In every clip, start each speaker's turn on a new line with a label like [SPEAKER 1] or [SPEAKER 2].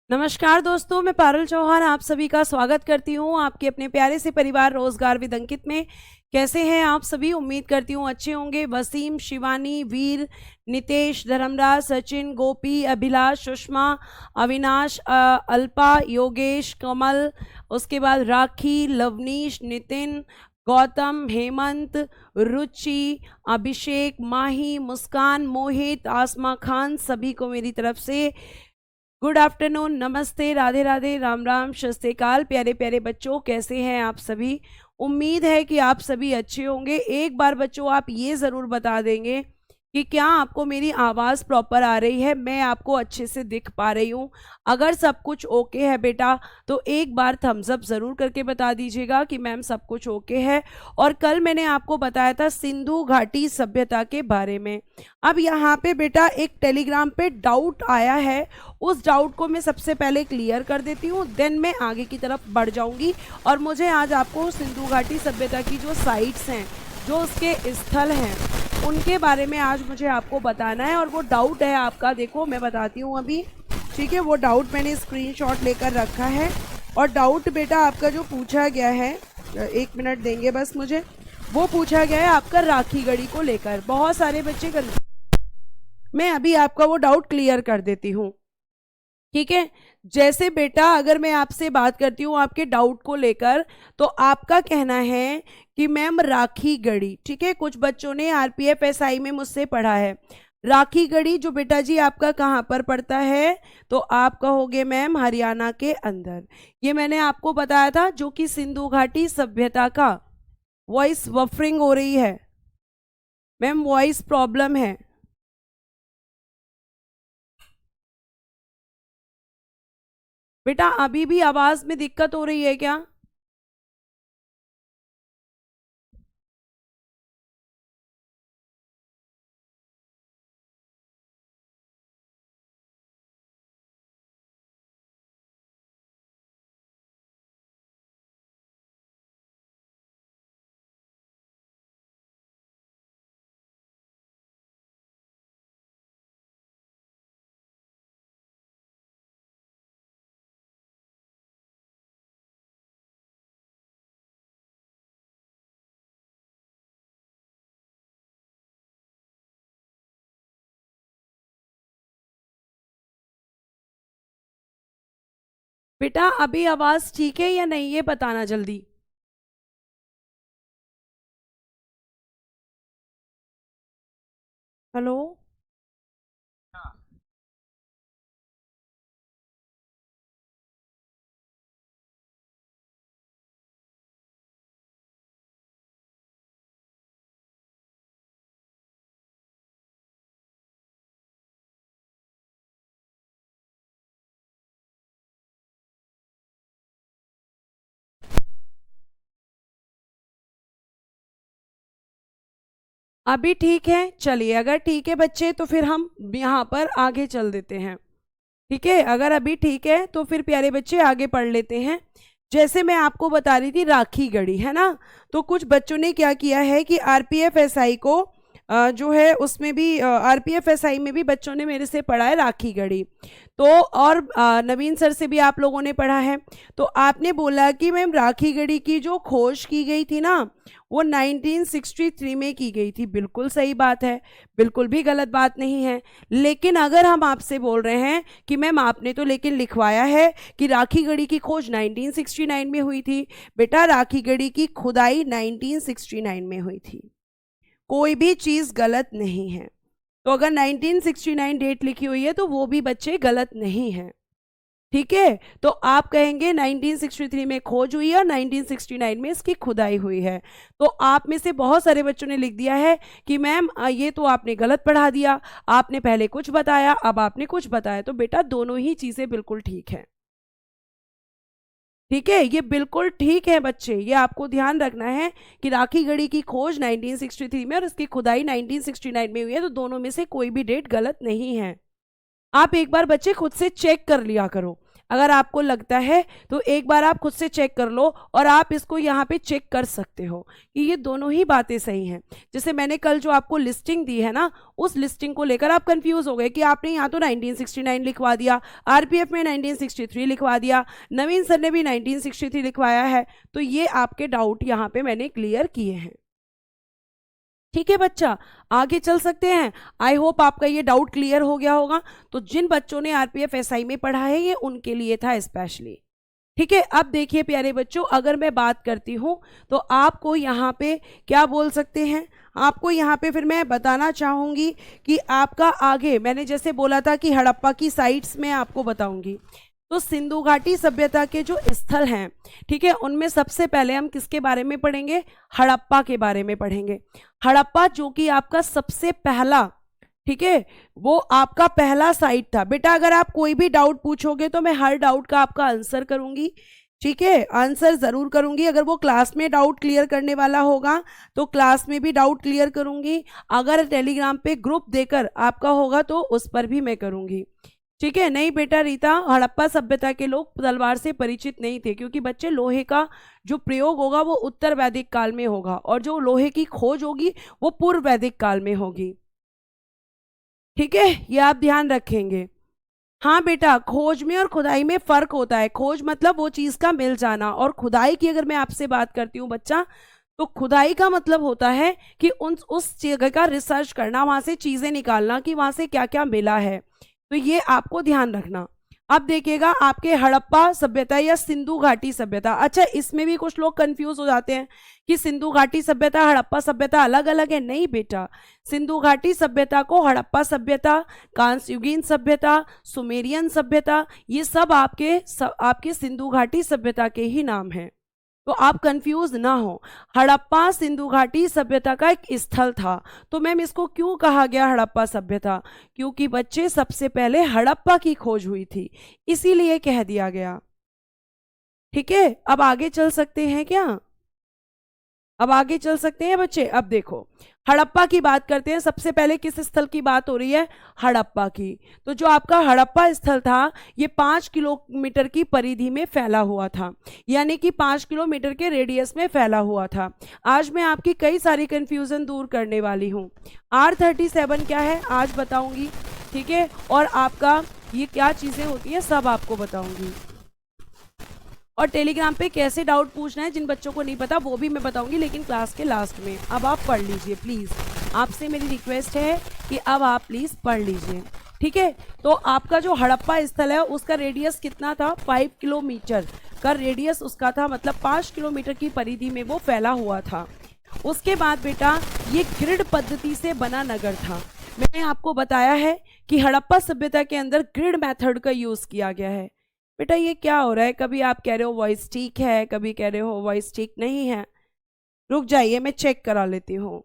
[SPEAKER 1] नमस्कार दोस्तों, मैं पारुल चौहान आप सभी का स्वागत करती हूँ आपके अपने प्यारे से परिवार रोजगार विद अंकित में। कैसे हैं आप सभी? उम्मीद करती हूँ अच्छे होंगे। वसीम, शिवानी, वीर, नितेश, धर्मराज, सचिन, गोपी, अभिलाष, सुषमा, अविनाश, अल्पा, योगेश, कमल, उसके बाद राखी, लवनीश, नितिन, गौतम, हेमंत, रुचि, अभिषेक, माही, मुस्कान, मोहित, आसमा खान, सभी को मेरी तरफ से गुड आफ्टरनून, नमस्ते, राधे राधे, राम राम, सत श्री अकाल। प्यारे प्यारे बच्चों, कैसे हैं आप सभी? उम्मीद है कि आप सभी अच्छे होंगे। एक बार बच्चों आप ये ज़रूर बता देंगे कि क्या आपको मेरी आवाज़ प्रॉपर आ रही है, मैं आपको अच्छे से दिख पा रही हूँ। अगर सब कुछ ओके है बेटा तो एक बार थम्स अप ज़रूर करके बता दीजिएगा कि मैम सब कुछ ओके है। और कल मैंने आपको बताया था सिंधु घाटी सभ्यता के बारे में। अब यहाँ पे बेटा एक टेलीग्राम पे डाउट आया है, उस डाउट को मैं सबसे पहले क्लियर कर देती हूँ, देन मैं आगे की तरफ बढ़ जाऊँगी। और मुझे आज आपको सिंधु घाटी सभ्यता की जो साइट्स हैं, जो उसके स्थल हैं, उनके बारे में आज मुझे आपको बताना है। और वो डाउट है आपका, देखो मैं बताती हूँ अभी, ठीक है। वो डाउट मैंने स्क्रीनशॉट लेकर रखा है। और डाउट बेटा आपका जो पूछा गया है, एक मिनट देंगे बस मुझे, वो पूछा गया है आपका राखी गढ़ी को लेकर। बहुत सारे बच्चे मैं अभी आपका वो डाउट क्लियर कर देती हूँ, ठीक है। जैसे बेटा अगर मैं आपसे बात करती हूँ आपके डाउट को लेकर, तो आपका कहना है कि मैम राखी गढ़ी, ठीक है। कुछ बच्चों ने आरपीएफ एसआई में मुझसे पढ़ा है। राखी गढ़ी जो बेटा जी आपका कहाँ पर पड़ता है, तो आप कहोगे मैम हरियाणा के अंदर। ये मैंने आपको बताया था, जो कि सिंधु घाटी सभ्यता का। वॉइस वफरिंग हो रही है मैम, वॉइस प्रॉब्लम है। बेटा अभी भी आवाज में दिक्कत हो रही है क्या? बेटा अभी आवाज ठीक है या नहीं, ये बताना जल्दी। हेलो। अभी ठीक है, चलिए अगर ठीक है बच्चे तो फिर हम यहाँ पर आगे चल देते हैं, ठीक है। अगर अभी ठीक है तो फिर प्यारे बच्चे आगे पढ़ लेते हैं। जैसे मैं आपको बता रही थी राखी गढ़ी, है ना। तो कुछ बच्चों ने क्या किया है कि आरपीएफ एसआई को जो है उसमें भी आरपीएफ एसआई में भी बच्चों ने मेरे से पढ़ा है राखी गढ़ी। तो और नवीन सर से भी आप लोगों ने पढ़ा है। तो आपने बोला कि मैम राखी गढ़ी की जो खोज की गई थी ना, वो 1963 में की गई थी। बिल्कुल सही बात है, बिल्कुल भी गलत बात नहीं है। लेकिन अगर हम आपसे बोल रहे हैं कि मैम आपने तो लेकिन लिखवाया है कि राखी गढ़ी की खोज 1969 में हुई थी, बेटा राखी गढ़ी की खुदाई 1969 में हुई थी। कोई भी चीज़ गलत नहीं है। तो अगर 1969 डेट लिखी हुई है तो वो भी बच्चे गलत नहीं है, ठीक है। तो आप कहेंगे 1963 में खोज हुई है और 1969 में इसकी खुदाई हुई है। तो आप में से बहुत सारे बच्चों ने लिख दिया है कि मैम ये तो आपने गलत पढ़ा दिया, आपने पहले कुछ बताया अब आपने कुछ बताया। तो बेटा दोनों ही चीज़ें बिल्कुल ठीक है, ठीक है। ये बिल्कुल ठीक है बच्चे, ये आपको ध्यान रखना है कि राखी गढ़ी की खोज 1963 में और इसकी खुदाई 1969 में हुई है। तो दोनों में से कोई भी डेट गलत नहीं है। आप एक बार बच्चे खुद से चेक कर लिया करो। अगर आपको लगता है तो एक बार आप खुद से चेक कर लो, और आप इसको यहाँ पे चेक कर सकते हो कि ये दोनों ही बातें सही हैं। जैसे मैंने कल जो आपको लिस्टिंग दी है ना, उस लिस्टिंग को लेकर आप कंफ्यूज हो गए कि आपने यहाँ तो 1969 लिखवा दिया, आरपीएफ में 1963 लिखवा दिया, नवीन सर ने भी 1963 लिखवाया है। तो ये आपके डाउट यहाँ पे मैंने क्लियर किए हैं। ठीक है बच्चा, आगे चल सकते हैं। आई होप आपका ये डाउट क्लियर हो गया होगा। तो जिन बच्चों ने आरपीएफ एसआई में पढ़ा है, ये उनके लिए था स्पेशली। ठीक है, अब देखिए प्यारे बच्चों, अगर मैं बात करती हूं तो आपको यहाँ पे क्या बोल सकते हैं, आपको यहाँ पे फिर मैं बताना चाहूंगी कि आपका आगे मैंने जैसे बोला था कि हड़प्पा की साइट्स में आपको बताऊंगी। तो सिंधु घाटी सभ्यता के जो स्थल हैं, ठीक है, उनमें सबसे पहले हम किसके बारे में पढ़ेंगे, हड़प्पा के बारे में पढ़ेंगे। हड़प्पा जो कि आपका सबसे पहला, ठीक है, वो आपका पहला साइट था। बेटा अगर आप कोई भी डाउट पूछोगे तो मैं हर डाउट का आपका आंसर करूंगी। ठीक है, आंसर जरूर करूंगी। अगर वो क्लास में डाउट क्लियर करने वाला होगा तो क्लास में भी डाउट क्लियर करूंगी। अगर टेलीग्राम पे ग्रुप देकर आपका होगा तो उस पर भी मैं करूंगी। ठीक है, नहीं बेटा रीता, हड़प्पा सभ्यता के लोग तलवार से परिचित नहीं थे, क्योंकि बच्चे लोहे का जो प्रयोग होगा वो उत्तर वैदिक काल में होगा, और जो लोहे की खोज होगी वो पूर्व वैदिक काल में होगी। ठीक है, ये आप ध्यान रखेंगे। हाँ बेटा, खोज में और खुदाई में फर्क होता है। खोज मतलब वो चीज का मिल जाना, और खुदाई की अगर मैं आपसे बात करती हूँ बच्चा, तो खुदाई का मतलब होता है कि उस जगह का रिसर्च करना, वहां से चीजें निकालना कि वहां से क्या क्या मिला है। तो ये आपको ध्यान रखना। अब देखिएगा आपके हड़प्पा सभ्यता या सिंधु घाटी सभ्यता, अच्छा इसमें भी कुछ लोग कंफ्यूज हो जाते हैं कि सिंधु घाटी सभ्यता हड़प्पा सभ्यता अलग अलग है। नहीं बेटा, सिंधु घाटी सभ्यता को हड़प्पा सभ्यता, कांस्युगीन सभ्यता, सुमेरियन सभ्यता, ये सब आपके सिंधु घाटी सभ्यता के ही नाम हैं। तो आप कंफ्यूज ना हो। हड़प्पा सिंधु घाटी सभ्यता का एक स्थल था। तो मैम इसको क्यों कहा गया हड़प्पा सभ्यता, क्योंकि बच्चे सबसे पहले हड़प्पा की खोज हुई थी, इसीलिए कह दिया गया। ठीक है, अब आगे चल सकते हैं क्या, अब आगे चल सकते हैं बच्चे। अब देखो हड़प्पा की बात करते हैं। सबसे पहले किस स्थल की बात हो रही है, हड़प्पा की। तो जो आपका हड़प्पा स्थल था ये 5 किलोमीटर की परिधि में फैला हुआ था, यानी कि 5 किलोमीटर के रेडियस में फैला हुआ था। आज मैं आपकी कई सारी कंफ्यूजन दूर करने वाली हूँ। R37 क्या है आज बताऊंगी, ठीक है, और आपका ये क्या चीजें होती है सब आपको बताऊंगी। और टेलीग्राम पे कैसे डाउट पूछना है जिन बच्चों को नहीं पता वो भी मैं बताऊंगी, लेकिन क्लास के लास्ट में। अब आप पढ़ लीजिए प्लीज, आपसे मेरी रिक्वेस्ट है कि अब आप प्लीज पढ़ लीजिए। ठीक है, तो आपका जो हड़प्पा स्थल है उसका रेडियस कितना था, 5 किलोमीटर का रेडियस उसका था, मतलब 5 किलोमीटर की परिधि में वो फैला हुआ था। उसके बाद बेटा ये ग्रिड पद्धति से बना नगर था। मैंने आपको बताया है कि हड़प्पा सभ्यता के अंदर ग्रिड मेथड का यूज किया गया है। बेटा ये क्या हो रहा है, कभी आप कह रहे हो वॉइस ठीक है, कभी कह रहे हो वॉइस ठीक नहीं है। रुक जाइए मैं चेक करा लेती हूँ।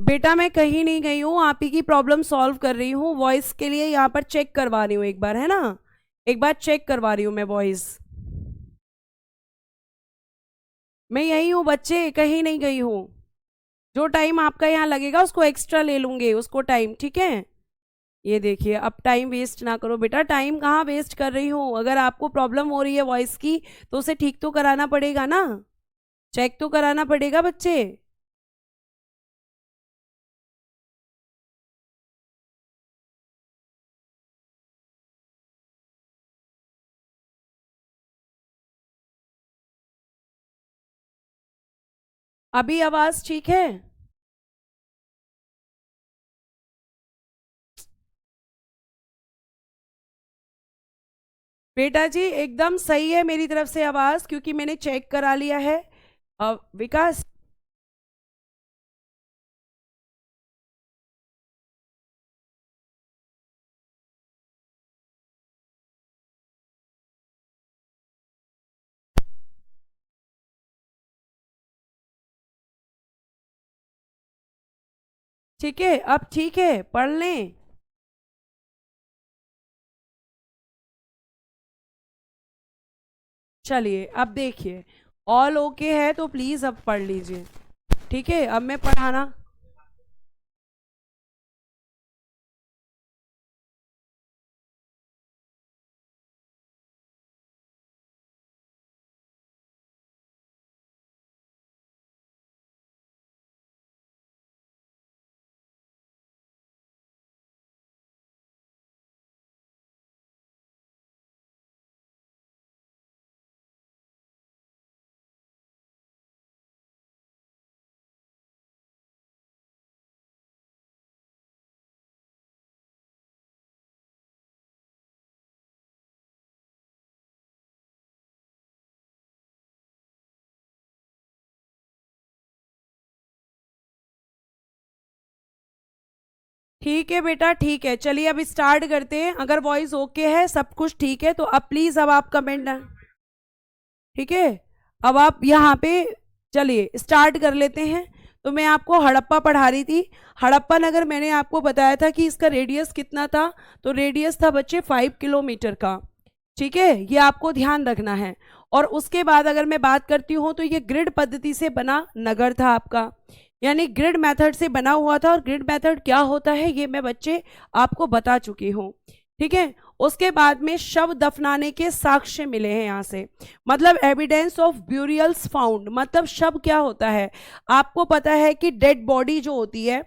[SPEAKER 1] बेटा मैं कहीं नहीं गई हूँ, आप ही की प्रॉब्लम सॉल्व कर रही हूँ। वॉइस के लिए यहाँ पर चेक करवा रही हूँ एक बार, है ना, एक बार चेक करवा रही हूँ मैं वॉइस। मैं यही हूँ बच्चे, कहीं नहीं गई हूँ। जो टाइम आपका यहाँ लगेगा उसको एक्स्ट्रा ले लूंगे, उसको टाइम, ठीक है। ये देखिए, अब टाइम वेस्ट ना करो बेटा, टाइम कहाँ वेस्ट कर रही हूँ। अगर आपको प्रॉब्लम हो रही है वॉइस की तो उसे ठीक तो कराना पड़ेगा ना, चेक तो कराना पड़ेगा बच्चे। अभी आवाज ठीक है? बेटा जी एकदम सही है मेरी तरफ से आवाज, क्योंकि मैंने चेक करा लिया है। विकास, ठीक है, अब ठीक है, पढ़ लें। चलिए अब देखिए, ऑल ओके है तो प्लीज अब पढ़ लीजिए, ठीक है। अब मैं पढ़ाना, ठीक है बेटा, ठीक है। चलिए अब स्टार्ट करते हैं। अगर वॉइस ओके है, सब कुछ ठीक है, तो अब प्लीज अब आप कमेंट ना, ठीक है। अब आप यहाँ पे, चलिए स्टार्ट कर लेते हैं। तो मैं आपको हड़प्पा पढ़ा रही थी। हड़प्पा नगर मैंने आपको बताया था कि इसका रेडियस कितना था, तो रेडियस था बच्चे 5 किलोमीटर का, ठीक है, ये आपको ध्यान रखना है। और उसके बाद अगर मैं बात करती हूँ तो ये ग्रिड पद्धति से बना नगर था आपका, यानी ग्रिड मेथड से बना हुआ था। और ग्रिड मेथड क्या होता है ये मैं बच्चे आपको बता चुकी हूँ, ठीक है। उसके बाद में शव दफनाने के साक्ष्य मिले हैं यहाँ से, मतलब एविडेंस ऑफ ब्यूरियल्स फाउंड। मतलब शव क्या होता है, आपको पता है कि डेड बॉडी जो होती है,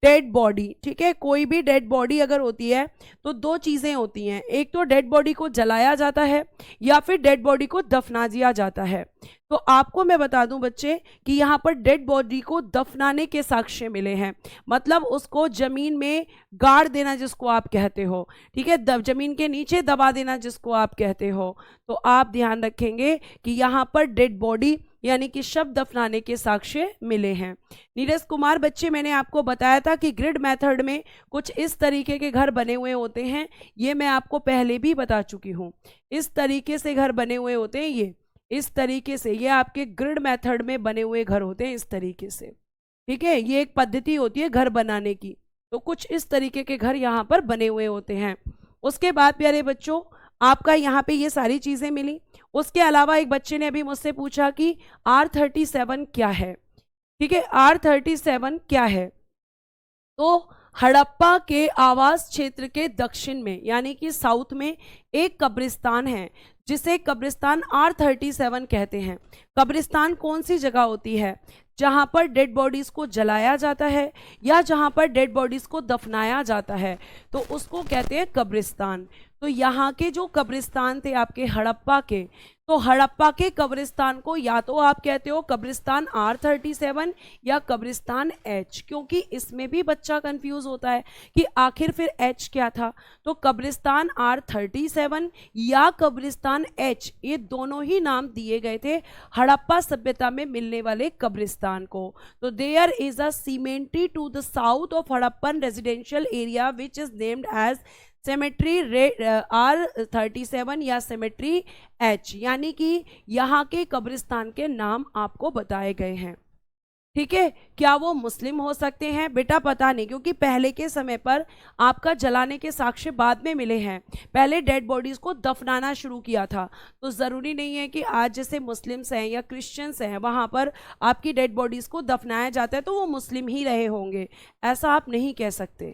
[SPEAKER 1] डेड बॉडी, ठीक है, कोई भी डेड बॉडी अगर होती है तो दो चीजें होती हैं, एक तो डेड बॉडी को जलाया जाता है या फिर डेड बॉडी को दफना दिया जाता है। तो आपको मैं बता दूं बच्चे कि यहाँ पर डेड बॉडी को दफनाने के साक्ष्य मिले हैं, मतलब उसको जमीन में गाड़ देना जिसको आप कहते हो, ठीक है, जमीन के नीचे दबा देना जिसको आप कहते हो। तो आप ध्यान रखेंगे कि यहाँ पर डेड बॉडी यानी कि शव दफनाने के साक्ष्य मिले हैं। नीरज कुमार बच्चे, मैंने आपको बताया था कि ग्रिड मेथड में कुछ इस तरीके के घर बने हुए होते हैं, ये मैं आपको पहले भी बता चुकी हूँ। इस तरीके से घर बने हुए होते हैं, ये इस तरीके से, ये आपके ग्रिड मेथड में बने हुए घर होते हैं इस तरीके से, ठीक है। ये एक पद्धति होती है घर बनाने की। तो कुछ इस तरीके के घर यहाँ पर बने हुए होते हैं। उसके बाद प्यारे बच्चों, आपका यहाँ पे ये सारी चीजें मिली। उसके अलावा एक बच्चे ने अभी मुझसे पूछा कि R37 क्या है, ठीक है, R37 क्या है। तो हड़प्पा के आवास क्षेत्र के दक्षिण में यानी कि साउथ में एक कब्रिस्तान है जिसे कब्रिस्तान R37 कहते हैं। कब्रिस्तान कौन सी जगह होती है, जहां पर डेड बॉडीज को जलाया जाता है या जहां पर डेड बॉडीज को दफनाया जाता है, तो उसको कहते हैं कब्रिस्तान। तो यहाँ के जो कब्रिस्तान थे आपके हड़प्पा के, तो हड़प्पा के कब्रिस्तान को या तो आप कहते हो कब्रिस्तान R37 या कब्रिस्तान H, क्योंकि इसमें भी बच्चा कंफ्यूज होता है कि आखिर फिर H क्या था। तो कब्रिस्तान R37 या कब्रिस्तान H, ये दोनों ही नाम दिए गए थे हड़प्पा सभ्यता में मिलने वाले कब्रिस्तान को। तो there is a cemetery to the south of Harappan residential area which is named as cemetery R37 या सेमेट्री H, यानी कि यहाँ के कब्रिस्तान के नाम आपको बताए गए हैं। ठीक है, क्या वो मुस्लिम हो सकते हैं? बेटा पता नहीं, क्योंकि पहले के समय पर आपका जलाने के साक्ष्य बाद में मिले हैं, पहले डेड बॉडीज को दफनाना शुरू किया था। तो ज़रूरी नहीं है कि आज जैसे मुस्लिम्स हैं या क्रिश्चियंस हैं वहाँ पर आपकी डेड बॉडीज़ को दफनाया जाता है तो वो मुस्लिम ही रहे होंगे, ऐसा आप नहीं कह सकते,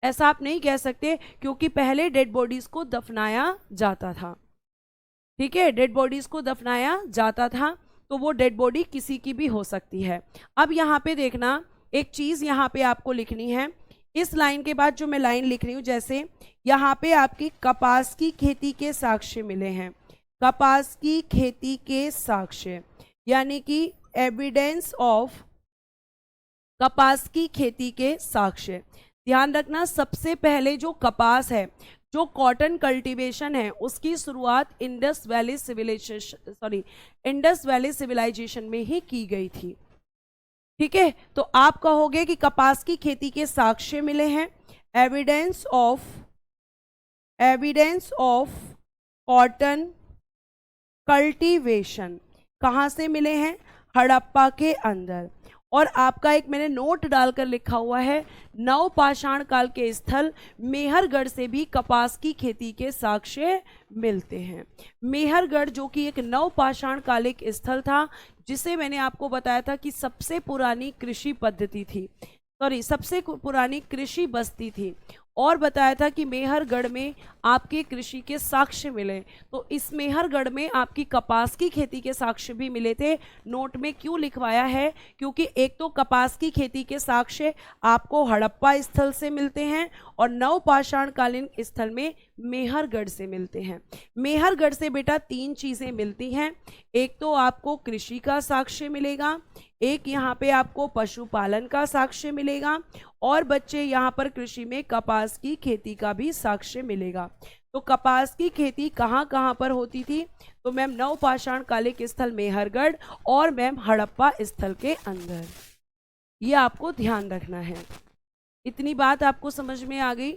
[SPEAKER 1] ऐसा आप नहीं कह सकते, क्योंकि पहले डेड बॉडीज़ को दफनाया जाता था। ठीक है, डेड बॉडीज़ को दफनाया जाता था, तो वो डेड बॉडी किसी की भी हो सकती है। अब यहाँ पे देखना, एक चीज़ यहाँ पे आपको लिखनी है, इस लाइन के बाद जो मैं लाइन लिख रही हूँ, जैसे यहाँ पे आपकी कपास की खेती के साक्ष्य मिले हैं, कपास की खेती के साक्ष्य, यानी कि एविडेंस ऑफ कपास की खेती के साक्ष्य। ध्यान रखना, सबसे पहले जो कपास है, जो कॉटन कल्टीवेशन है, उसकी शुरुआत इंडस वैली सिविलाइजेशन में ही की गई थी। ठीक है, तो आप कहोगे कि कपास की खेती के साक्ष्य मिले हैं, एविडेंस ऑफ कॉटन कल्टीवेशन कहाँ से मिले हैं? हड़प्पा के अंदर। और आपका एक मैंने नोट डालकर लिखा हुआ है, नवपाषाण काल के स्थल मेहरगढ़ से भी कपास की खेती के साक्ष्य मिलते हैं। मेहरगढ़ जो कि एक नवपाषाण कालिक स्थल था, जिसे मैंने आपको बताया था कि सबसे पुरानी कृषि पद्धति थी, सबसे पुरानी कृषि बस्ती थी, और बताया था कि मेहरगढ़ में आपके कृषि के साक्ष्य मिले। तो इस मेहरगढ़ में आपकी कपास की खेती के साक्ष्य भी मिले थे। नोट में क्यों लिखवाया है? क्योंकि एक तो कपास की खेती के साक्ष्य आपको हड़प्पा स्थल से मिलते हैं और नवपाषाण कालीन स्थल में मेहरगढ़ से मिलते हैं। मेहरगढ़ से बेटा 3 चीज़ें मिलती हैं, एक तो आपको कृषि का साक्ष्य मिलेगा, एक यहाँ पे आपको पशुपालन का साक्ष्य मिलेगा, और बच्चे यहाँ पर कृषि में कपास की खेती का भी साक्ष्य मिलेगा। तो कपास की खेती कहाँ कहाँ पर होती थी? तो मैम नवपाषाण कालिक स्थल मेहरगढ़ और मैम हड़प्पा स्थल के अंदर, ये आपको ध्यान रखना है। इतनी बात आपको समझ में आ गई?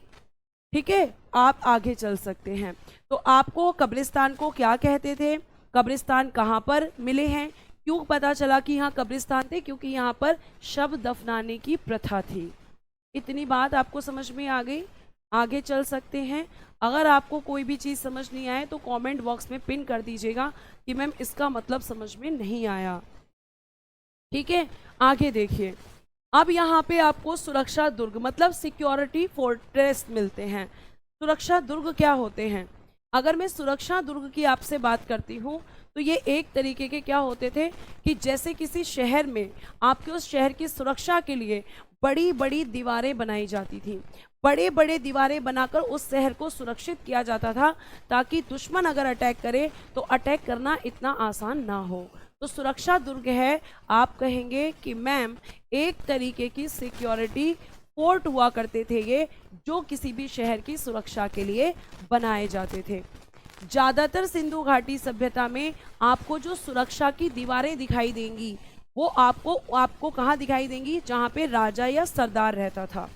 [SPEAKER 1] ठीक है, आप आगे चल सकते हैं। तो आपको कब्रिस्तान को क्या कहते थे, कब्रिस्तान कहाँ पर मिले हैं, क्यों पता चला कि यहाँ कब्रिस्तान थे? क्योंकि यहाँ पर शव दफनाने की प्रथा थी। इतनी बात आपको समझ में आ गई? आगे चल सकते हैं। अगर आपको कोई भी चीज़ समझ नहीं आए तो कमेंट बॉक्स में पिन कर दीजिएगा कि मैम इसका मतलब समझ में नहीं आया। ठीक है, आगे देखिए। अब यहाँ पे आपको सुरक्षा दुर्ग मतलब सिक्योरिटी फोर्ट्रेस मिलते हैं। सुरक्षा दुर्ग क्या होते हैं? अगर मैं सुरक्षा दुर्ग की आपसे बात करती हूँ तो ये एक तरीके के क्या होते थे कि जैसे किसी शहर में आपके उस शहर की सुरक्षा के लिए बड़ी बड़ी दीवारें बनाई जाती थी, बड़े बड़े दीवारें बनाकर उस शहर को सुरक्षित किया जाता था, ताकि दुश्मन अगर अटैक करे तो अटैक करना इतना आसान ना हो। तो सुरक्षा दुर्ग है, आप कहेंगे कि मैम एक तरीके की सिक्योरिटी फोर्ट हुआ करते थे ये, जो किसी भी शहर की सुरक्षा के लिए बनाए जाते थे। ज़्यादातर सिंधु घाटी सभ्यता में आपको जो सुरक्षा की दीवारें दिखाई देंगी वो आपको कहाँ दिखाई देंगी? जहाँ पे राजा या सरदार रहता था।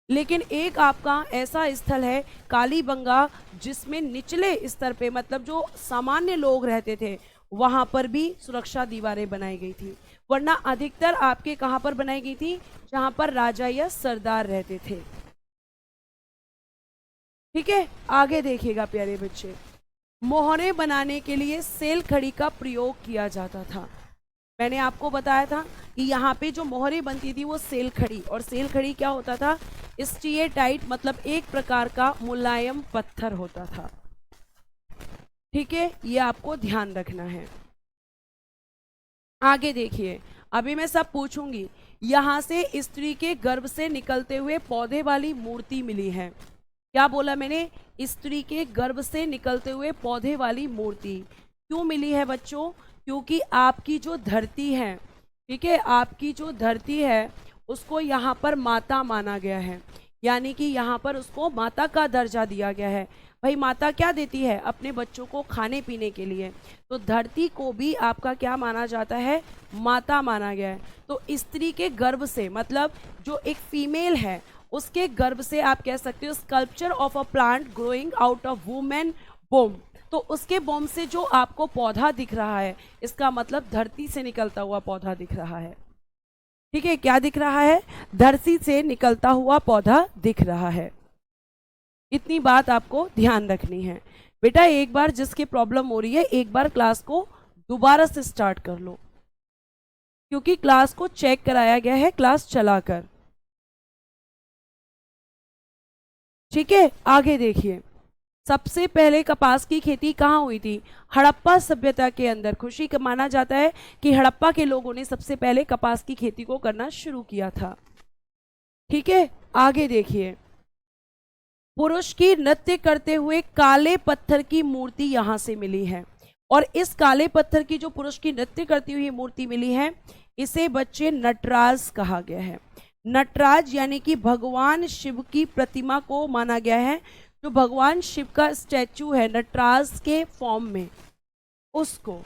[SPEAKER 1] लेकिन एक आपका ऐसा स्थल है कालीबंगा, जिसमें निचले स्तर पे मतलब जो सामान्य लोग रहते थे वहाँ पर भी सुरक्षा दीवारें बनाई गई थी, वरना अधिकतर आपके कहाँ पर बनाई गई थी? जहाँ पर राजा या सरदार रहते थे। ठीक है, आगे देखिएगा प्यारे बच्चे। मोहरे बनाने के लिए सेल खड़ी का प्रयोग किया जाता था। मैंने आपको बताया था कि यहाँ पे जो मोहरे बनती थी वो सेल खड़ी, और सेल खड़ी क्या होता था? स्टीएटाइट मतलब एक प्रकार का मुलायम पत्थर होता था। ठीक है, ये आपको ध्यान रखना है। आगे देखिए, अभी मैं सब पूछूंगी। यहाँ से स्त्री के गर्भ से निकलते हुए पौधे वाली मूर्ति मिली है। क्या बोला मैंने? स्त्री के गर्भ से निकलते हुए पौधे वाली मूर्ति क्यों मिली है बच्चों? क्योंकि आपकी जो धरती है, ठीक है, आपकी जो धरती है उसको यहाँ पर माता माना गया है, यानी कि यहाँ पर उसको माता का दर्जा दिया गया है। भाई माता क्या देती है? अपने बच्चों को खाने पीने के लिए। तो धरती को भी आपका क्या माना जाता है? माता माना गया है। तो स्त्री के गर्भ से मतलब जो एक फीमेल है उसके गर्भ से आप कह सकते हो sculpture of a plant growing out of women बोम। तो उसके बोम से जो आपको पौधा दिख रहा है, इसका मतलब धरती से निकलता हुआ पौधा दिख रहा है। ठीक है, क्या दिख रहा है? धरती से निकलता हुआ पौधा दिख रहा है। इतनी बात आपको ध्यान रखनी है बेटा। एक बार जिसकी प्रॉब्लम हो रही है, एक बार क्लास को दोबारा से स्टार्ट कर लो, क्योंकि क्लास को चेक कराया गया है क्लास चलाकर। ठीक है, आगे देखिए। सबसे पहले कपास की खेती कहाँ हुई थी? हड़प्पा सभ्यता के अंदर। खुशी का माना जाता है कि हड़प्पा के लोगों ने सबसे पहले कपास की खेती को करना शुरू किया था। ठीक है, आगे देखिए। पुरुष की नृत्य करते हुए काले पत्थर की मूर्ति यहां से मिली है, और इस काले पत्थर की जो पुरुष की नृत्य करती हुई मूर्ति मिली है, इसे बच्चे नटराज कहा गया है। नटराज यानी कि भगवान शिव की प्रतिमा को माना गया है। जो भगवान शिव का स्टैचू है नटराज के फॉर्म में, उसको,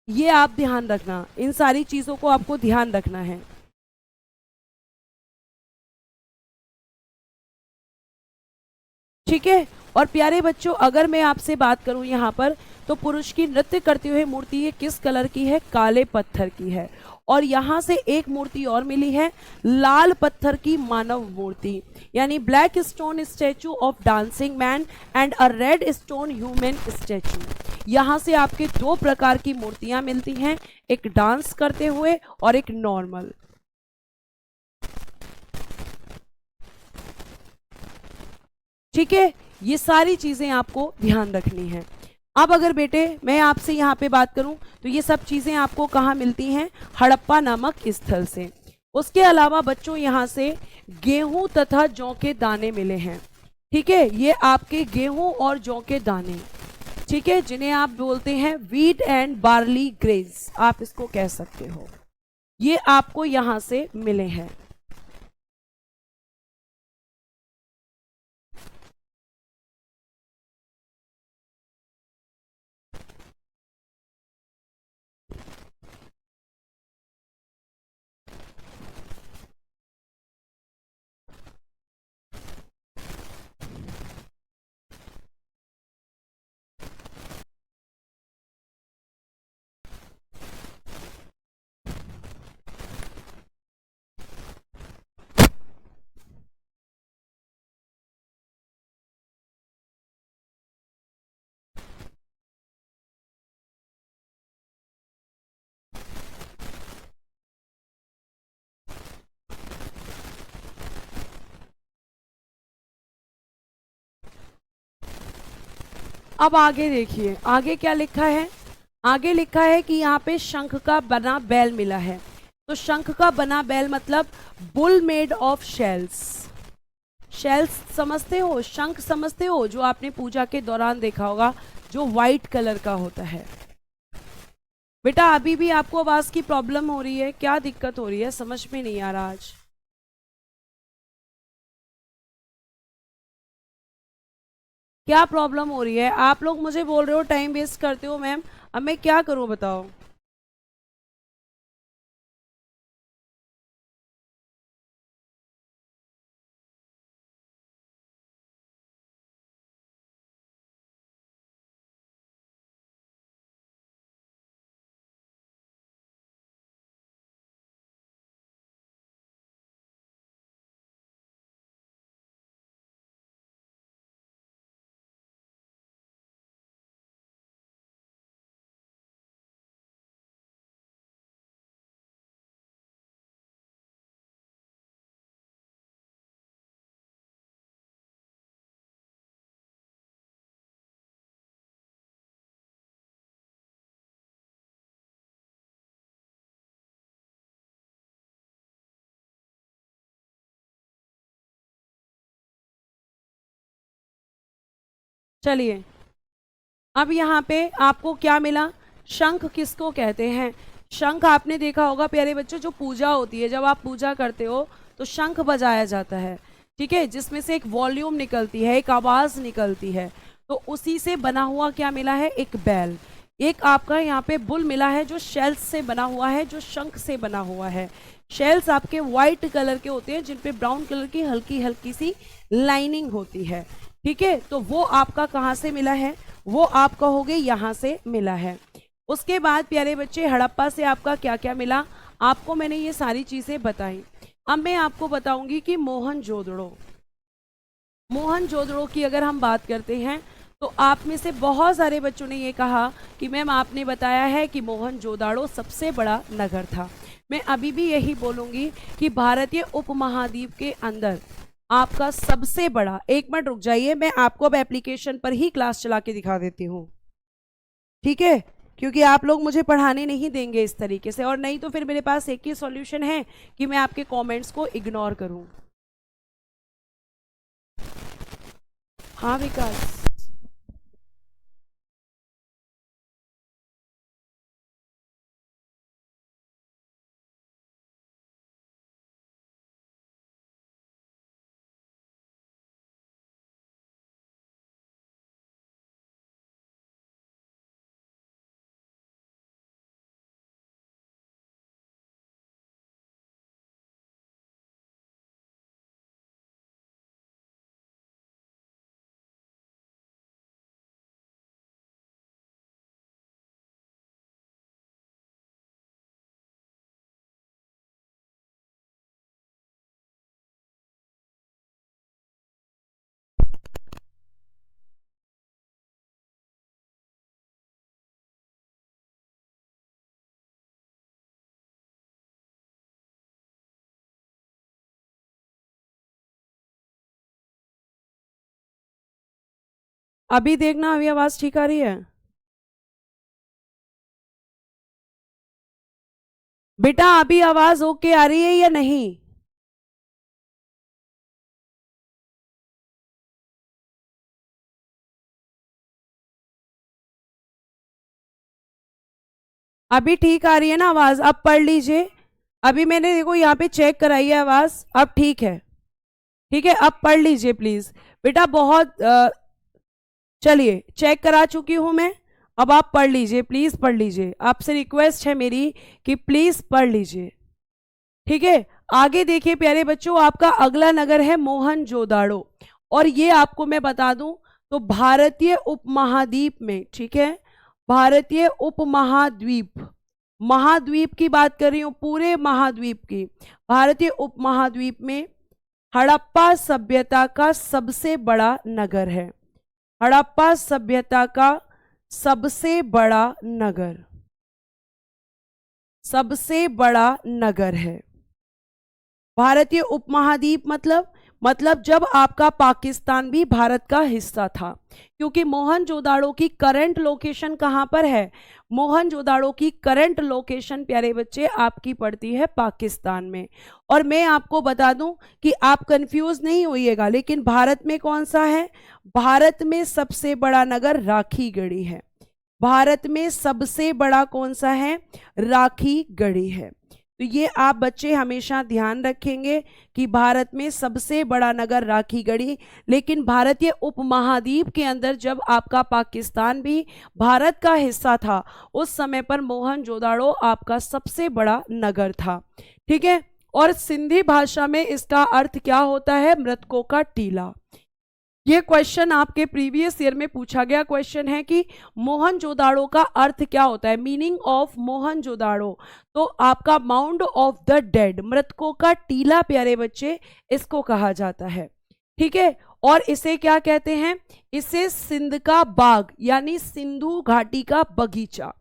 [SPEAKER 1] ये आप ध्यान रखना, इन सारी चीजों को आपको ध्यान रखना है। ठीक है, और प्यारे बच्चों, अगर मैं आपसे बात करूं यहाँ पर, तो पुरुष की नृत्य करते हुए मूर्ति ये किस कलर की है? काले पत्थर की है। और यहाँ से एक मूर्ति और मिली है, लाल पत्थर की मानव मूर्ति, यानी black stone statue of dancing man and a red stone human statue. यहाँ से आपके दो प्रकार की मूर्तियां मिलती हैं, एक डांस करते हुए और एक नॉर्मल। ठीक है, ये सारी चीजें आपको ध्यान रखनी है। अब अगर बेटे मैं आपसे यहाँ पे बात करूं, तो ये सब चीजें आपको कहाँ मिलती हैं? हड़प्पा नामक स्थल से। उसके अलावा बच्चों यहाँ से गेहूं तथा जौ के दाने मिले हैं। ठीक है, ये आपके गेहूं और जौ के दाने, ठीक है, जिन्हें आप बोलते हैं व्हीट एंड बार्ली ग्रेन्स, आप इसको कह सकते हो, ये आपको यहाँ से मिले हैं। अब आगे देखिए, आगे क्या लिखा है? आगे लिखा है कि यहाँ पे शंख का बना बैल मिला है। तो शंख का बना बैल मतलब bull made of shells. Shells समझते हो? शंख समझते हो? जो आपने पूजा के दौरान देखा होगा, जो व्हाइट कलर का होता है। बेटा अभी भी आपको आवाज की प्रॉब्लम हो रही है? क्या दिक्कत हो रही है? समझ में नहीं आ रहा आज। क्या प्रॉब्लम हो रही है? आप लोग मुझे बोल रहे हो टाइम वेस्ट करते हो मैम, अब मैं क्या करूं बताओ? चलिए, अब यहाँ पे आपको क्या मिला? शंख किसको कहते हैं? शंख आपने देखा होगा प्यारे बच्चों, जो पूजा होती है, जब आप पूजा करते हो तो शंख बजाया जाता है। ठीक है, जिसमें से एक वॉल्यूम निकलती है, एक आवाज निकलती है। तो उसी से बना हुआ क्या मिला है? एक बैल। एक आपका यहाँ पे बुल मिला है, जो शेल्स से बना हुआ है, जो शंख से बना हुआ है। शेल्स आपके व्हाइट कलर के होते हैं, जिनपे ब्राउन कलर की हल्की हल्की सी लाइनिंग होती है। ठीक है, तो वो आपका कहाँ से मिला है? वो आप कहोगे यहाँ से मिला है। उसके बाद प्यारे बच्चे, हड़प्पा से आपका क्या क्या मिला? आपको मैंने ये सारी चीजें बताई। अब मैं आपको बताऊंगी कि मोहनजोदड़ो की अगर हम बात करते हैं तो आप में से बहुत सारे बच्चों ने ये कहा कि मैम आपने बताया है कि मोहनजोदड़ो सबसे बड़ा नगर था। मैं अभी भी यही बोलूंगी कि भारतीय उपमहाद्वीप के अंदर आपका सबसे बड़ा, एक मिनट रुक जाइए, मैं आपको अब एप्लीकेशन पर ही क्लास चला के दिखा देती हूँ, ठीक है, क्योंकि आप लोग मुझे पढ़ाने नहीं देंगे इस तरीके से, और नहीं तो फिर मेरे पास एक ही सॉल्यूशन है कि मैं आपके कमेंट्स को इग्नोर करूं। हाँ विकास, अभी देखना, अभी आवाज ठीक आ रही है? बेटा अभी आवाज ओके आ रही है या नहीं? अभी ठीक आ रही है ना आवाज? अब पढ़ लीजिए। अभी मैंने देखो यहाँ पे चेक कराई है आवाज, अब ठीक है। ठीक है, अब पढ़ लीजिए प्लीज बेटा। बहुत चलिए, चेक करा चुकी हूं मैं, अब आप पढ़ लीजिए, प्लीज पढ़ लीजिए, आपसे रिक्वेस्ट है मेरी कि प्लीज पढ़ लीजिए। ठीक है, आगे देखिए प्यारे बच्चों, आपका अगला नगर है मोहनजोदाड़ो, और ये आपको मैं बता दूं तो भारतीय उपमहाद्वीप में, ठीक है, भारतीय उपमहाद्वीप, महाद्वीप की बात कर रही हूं, पूरे महाद्वीप की, भारतीय उपमहाद्वीप में हड़प्पा सभ्यता का सबसे बड़ा नगर है। हड़प्पा सभ्यता का सबसे बड़ा नगर, सबसे बड़ा नगर है। भारतीय उपमहाद्वीप मतलब जब आपका पाकिस्तान भी भारत का हिस्सा था, क्योंकि मोहनजोदाड़ो की करंट लोकेशन कहां पर है? मोहनजोदाड़ो की करंट लोकेशन प्यारे बच्चे आपकी पड़ती है पाकिस्तान में। और मैं आपको बता दूं कि आप कंफ्यूज नहीं होइएगा, लेकिन भारत में कौन सा है? भारत में सबसे बड़ा नगर राखीगढ़ी है। भारत में सबसे बड़ा कौन सा है? राखीगढ़ी है। तो ये आप बच्चे हमेशा ध्यान रखेंगे कि भारत में सबसे बड़ा नगर राखीगढ़ी। लेकिन भारतीय उपमहाद्वीप के अंदर जब आपका पाकिस्तान भी भारत का हिस्सा था, उस समय पर मोहनजोदाड़ो आपका सबसे बड़ा नगर था। ठीक है, और सिंधी भाषा में इसका अर्थ क्या होता है? मृतकों का टीला। ये क्वेश्चन आपके प्रीवियस ईयर में पूछा गया क्वेश्चन है कि मोहनजोदाड़ो का अर्थ क्या होता है, मीनिंग ऑफ मोहनजोदाड़ो। तो आपका माउंड ऑफ द डेड, मृतकों का टीला प्यारे बच्चे इसको कहा जाता है। ठीक है, और इसे क्या कहते हैं? इसे सिंध का बाग यानी सिंधु घाटी का बगीचा,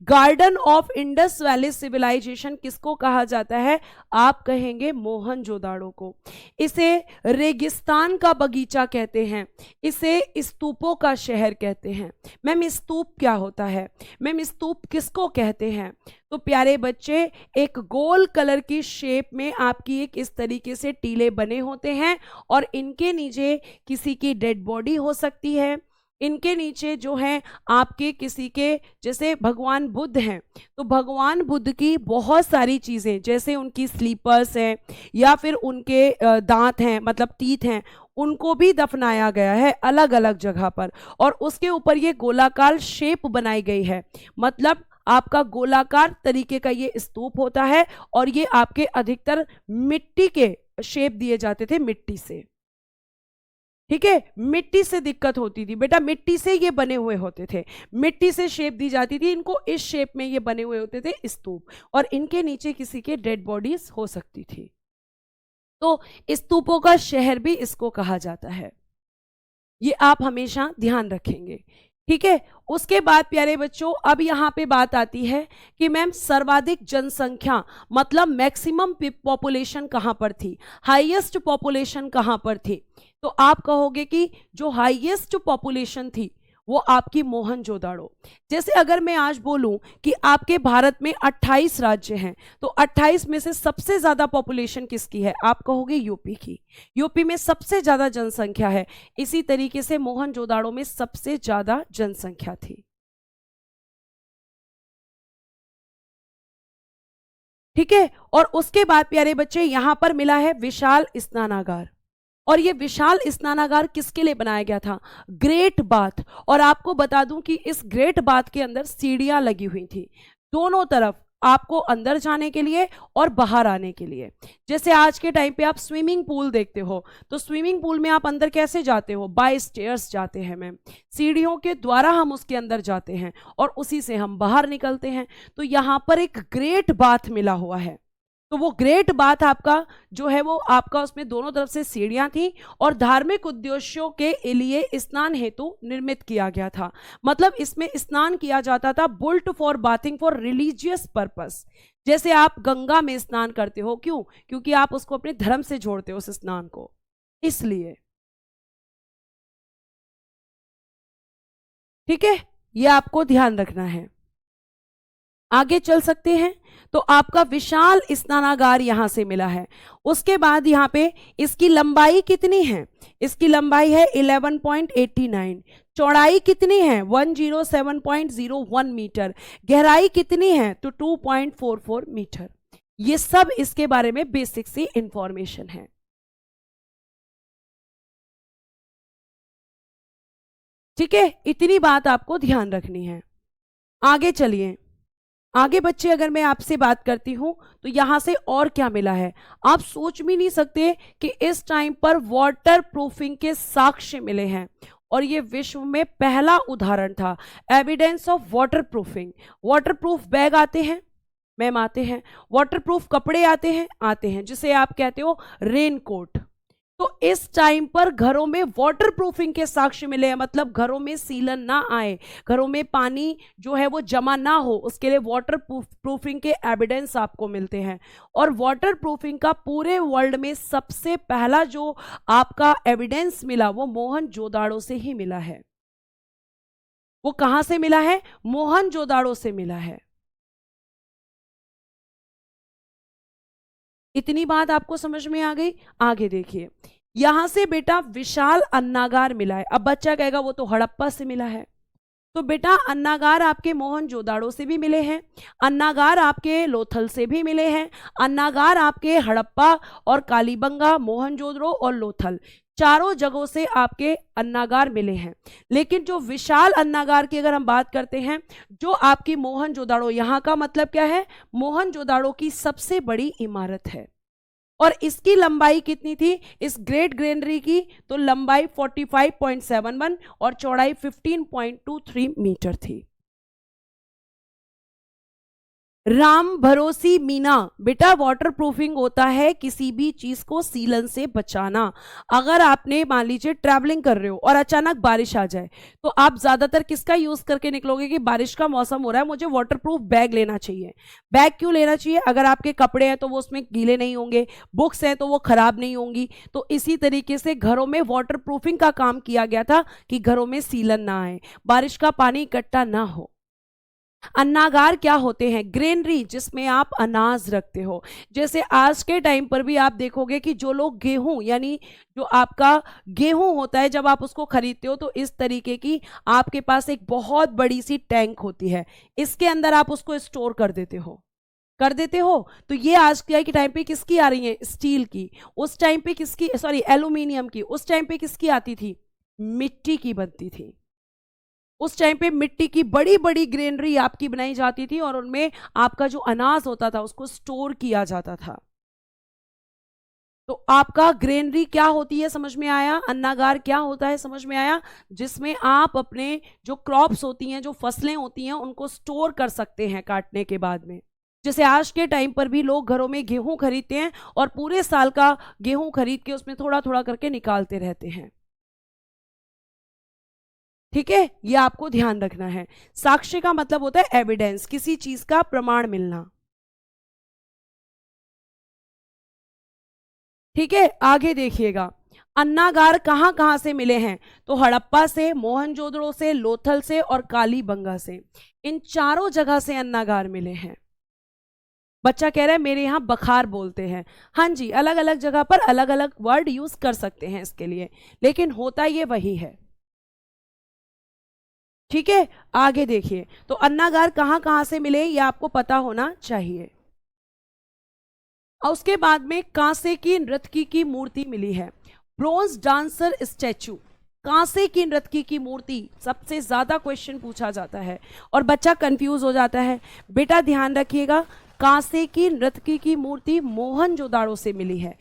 [SPEAKER 1] garden of Indus valley civilisation किसको कहा जाता है? आप कहेंगे मोहनजोदाड़ो को। इसे रेगिस्तान का बगीचा कहते हैं, इसे स्तूपों का शहर कहते हैं। मैम स्तूप क्या होता है? मैम स्तूप किसको कहते हैं? तो प्यारे बच्चे, एक गोल कलर की शेप में आपकी एक इस तरीके से टीले बने होते हैं, और इनके नीचे किसी की डेड बॉडी हो सकती है। इनके नीचे जो है आपके किसी के, जैसे भगवान बुद्ध हैं, तो भगवान बुद्ध की बहुत सारी चीज़ें, जैसे उनकी स्लीपर्स हैं या फिर उनके दांत हैं, मतलब टीथ हैं, उनको भी दफनाया गया है अलग अलग जगह पर, और उसके ऊपर ये गोलाकार शेप बनाई गई है। मतलब आपका गोलाकार तरीके का ये स्तूप होता है, और ये आपके अधिकतर मिट्टी के शेप दिए जाते थे, मिट्टी से। ठीक है, मिट्टी से दिक्कत होती थी बेटा, मिट्टी से ये बने हुए होते थे, मिट्टी से शेप दी जाती थी इनको, इस शेप में ये बने हुए होते थे स्तूप, और इनके नीचे किसी के डेड बॉडीज हो सकती थी। तो स्तूपों का शहर भी इसको कहा जाता है, ये आप हमेशा ध्यान रखेंगे। ठीक है, उसके बाद प्यारे बच्चों अब यहां पे बात आती है कि मैम सर्वाधिक जनसंख्या मतलब मैक्सिमम पॉपुलेशन कहां पर थी, हाईएस्ट पॉपुलेशन कहां पर थी। तो आप कहोगे कि जो हाईएस्ट पॉपुलेशन थी वो आपकी मोहनजोदाड़ो। जैसे अगर मैं आज बोलूं कि आपके भारत में 28 राज्य हैं, तो 28 में से सबसे ज्यादा पॉपुलेशन किसकी है, आप कहोगे यूपी की, यूपी में सबसे ज्यादा जनसंख्या है। इसी तरीके से मोहनजोदाड़ो में सबसे ज्यादा जनसंख्या थी। ठीक है, और उसके बाद प्यारे बच्चे यहां पर मिला है विशाल स्नानागार, और ये विशाल स्नानागार किसके लिए बनाया गया था, ग्रेट बाथ। और आपको बता दूं कि इस ग्रेट बाथ के अंदर सीढ़ियां लगी हुई थी दोनों तरफ, आपको अंदर जाने के लिए और बाहर आने के लिए। जैसे आज के टाइम पे आप स्विमिंग पूल देखते हो, तो स्विमिंग पूल में आप अंदर कैसे जाते हो, बाय स्टेयर्स जाते हैं मैम, सीढ़ियों के द्वारा हम उसके अंदर जाते हैं और उसी से हम बाहर निकलते हैं। तो यहाँ पर एक ग्रेट बाथ मिला हुआ है, तो वो ग्रेट बाथ आपका जो है वो आपका उसमें दोनों तरफ से सीढ़ियां थी और धार्मिक उद्देश्यों के लिए स्नान हेतु निर्मित किया गया था। मतलब इसमें स्नान किया जाता था built for bathing for religious purpose. जैसे आप गंगा में स्नान करते हो, क्यों, क्योंकि आप उसको अपने धर्म से जोड़ते हो उस स्नान को, इसलिए। ठीक है, ये आपको ध्यान रखना है। आगे चल सकते हैं, तो आपका विशाल स्नानागार यहां से मिला है। उसके बाद यहां पे इसकी लंबाई कितनी है, इसकी लंबाई है 11.89, चौड़ाई कितनी है 107.01 मीटर, गहराई कितनी है तो 2.44 मीटर। ये सब इसके बारे में बेसिक सी इंफॉर्मेशन है। ठीक है, इतनी बात आपको ध्यान रखनी है। आगे चलिए, आगे बच्चे अगर मैं आपसे बात करती हूं तो यहां से और क्या मिला है, आप सोच भी नहीं सकते कि इस टाइम पर वाटर प्रूफिंग के साक्ष्य मिले हैं, और ये विश्व में पहला उदाहरण था evidence of water proofing. Water proof bag आते हैं मैम, आते हैं, वाटर प्रूफ कपड़े आते हैं, जिसे आप कहते हो रेन कोट। तो इस टाइम पर घरों में वाटर प्रूफिंग के साक्ष्य मिले हैं, मतलब घरों में सीलन ना आए, घरों में पानी जो है वो जमा ना हो, उसके लिए वाटर प्रूफिंग के एविडेंस आपको मिलते हैं। और वाटर प्रूफिंग का पूरे वर्ल्ड में सबसे पहला जो आपका एविडेंस मिला वो मोहनजोदाड़ो से ही मिला है। वो कहां से मिला है, मोहनजोदाड़ो से मिला है। इतनी बात आपको समझ में आ गई। आगे देखिए, यहां से बेटा विशाल अन्नागार मिला है। अब बच्चा कहेगा वो तो हड़प्पा से मिला है, तो बेटा अन्नागार आपके मोहनजोदाड़ो से भी मिले हैं, अन्नागार आपके लोथल से भी मिले हैं, अन्नागार आपके हड़प्पा और कालीबंगा, मोहनजोदड़ो और लोथल, चारों जगहों से आपके अन्नागार मिले हैं। लेकिन जो विशाल अन्नागार की अगर हम बात करते हैं, जो आपकी मोहनजोदाड़ो, यहां का मतलब क्या है, मोहनजोदाड़ो की सबसे बड़ी इमारत है। और इसकी लंबाई कितनी थी, इस ग्रेट ग्रेनरी की, तो लंबाई 45.71 और चौड़ाई 15.23 मीटर थी। राम भरोसी मीना, बेटा वाटर प्रूफिंग होता है किसी भी चीज को सीलन से बचाना। अगर आपने मान लीजिए ट्रैवलिंग कर रहे हो और अचानक बारिश आ जाए, तो आप ज्यादातर किसका यूज करके निकलोगे कि बारिश का मौसम हो रहा है, मुझे वाटर प्रूफ बैग लेना चाहिए। बैग क्यों लेना चाहिए, अगर आपके कपड़े हैं तो वो उसमें गीले नहीं होंगे, बुक्स हैं तो वो खराब नहीं होंगी। तो इसी तरीके से घरों में वाटर प्रूफिंग का काम किया गया था कि घरों में सीलन ना आए, बारिश का पानी इकट्ठा ना हो। अन्नागार क्या होते हैं, ग्रेनरी जिसमें आप अनाज रखते हो। जैसे आज के टाइम पर भी आप देखोगे कि जो लोग गेहूं, यानी जो आपका गेहूं होता है, जब आप उसको खरीदते हो तो इस तरीके की आपके पास एक बहुत बड़ी सी टैंक होती है, इसके अंदर आप उसको स्टोर कर देते हो। तो ये आज के टाइम पे किसकी आ रही है, स्टील की, उस टाइम पे किसकी, सॉरी एल्यूमिनियम की, उस टाइम पे किसकी आती थी, मिट्टी की बनती थी। उस टाइम पे मिट्टी की बड़ी बड़ी ग्रेनरी आपकी बनाई जाती थी और उनमें आपका जो अनाज होता था उसको स्टोर किया जाता था। तो आपका ग्रेनरी क्या होती है समझ में आया, अन्नागार क्या होता है समझ में आया, जिसमें आप अपने जो क्रॉप्स होती हैं, जो फसलें होती हैं, उनको स्टोर कर सकते हैं काटने के बाद में। जैसे आज के टाइम पर भी लोग घरों में गेहूं खरीदते हैं और पूरे साल का गेहूं खरीद के उसमें थोड़ा थोड़ा करके निकालते रहते हैं। ठीक है, ये आपको ध्यान रखना है। साक्ष्य का मतलब होता है एविडेंस, किसी चीज का प्रमाण मिलना। ठीक है, आगे देखिएगा, अन्नागार कहां कहां से मिले हैं, तो हड़प्पा से, मोहनजोदड़ो से, लोथल से और कालीबंगा से। इन चारों जगह से अन्नागार मिले हैं। बच्चा कह रहा है मेरे यहां बखार बोलते हैं। हाँ जी, अलग अलग जगह पर अलग अलग वर्ड यूज कर सकते हैं इसके लिए, लेकिन होता ये वही है। ठीक है, आगे देखिए, तो अन्नागार कहां कहां से मिले ये आपको पता होना चाहिए। और उसके बाद में कांसे की नृत्यकी की मूर्ति मिली है, ब्रोंज डांसर स्टैचू। कांसे की नृत्यकी की मूर्ति सबसे ज्यादा क्वेश्चन पूछा जाता है और बच्चा कंफ्यूज हो जाता है। बेटा ध्यान रखिएगा, कांसे की नृत्यकी की मूर्ति मोहनजोदाड़ो से मिली है,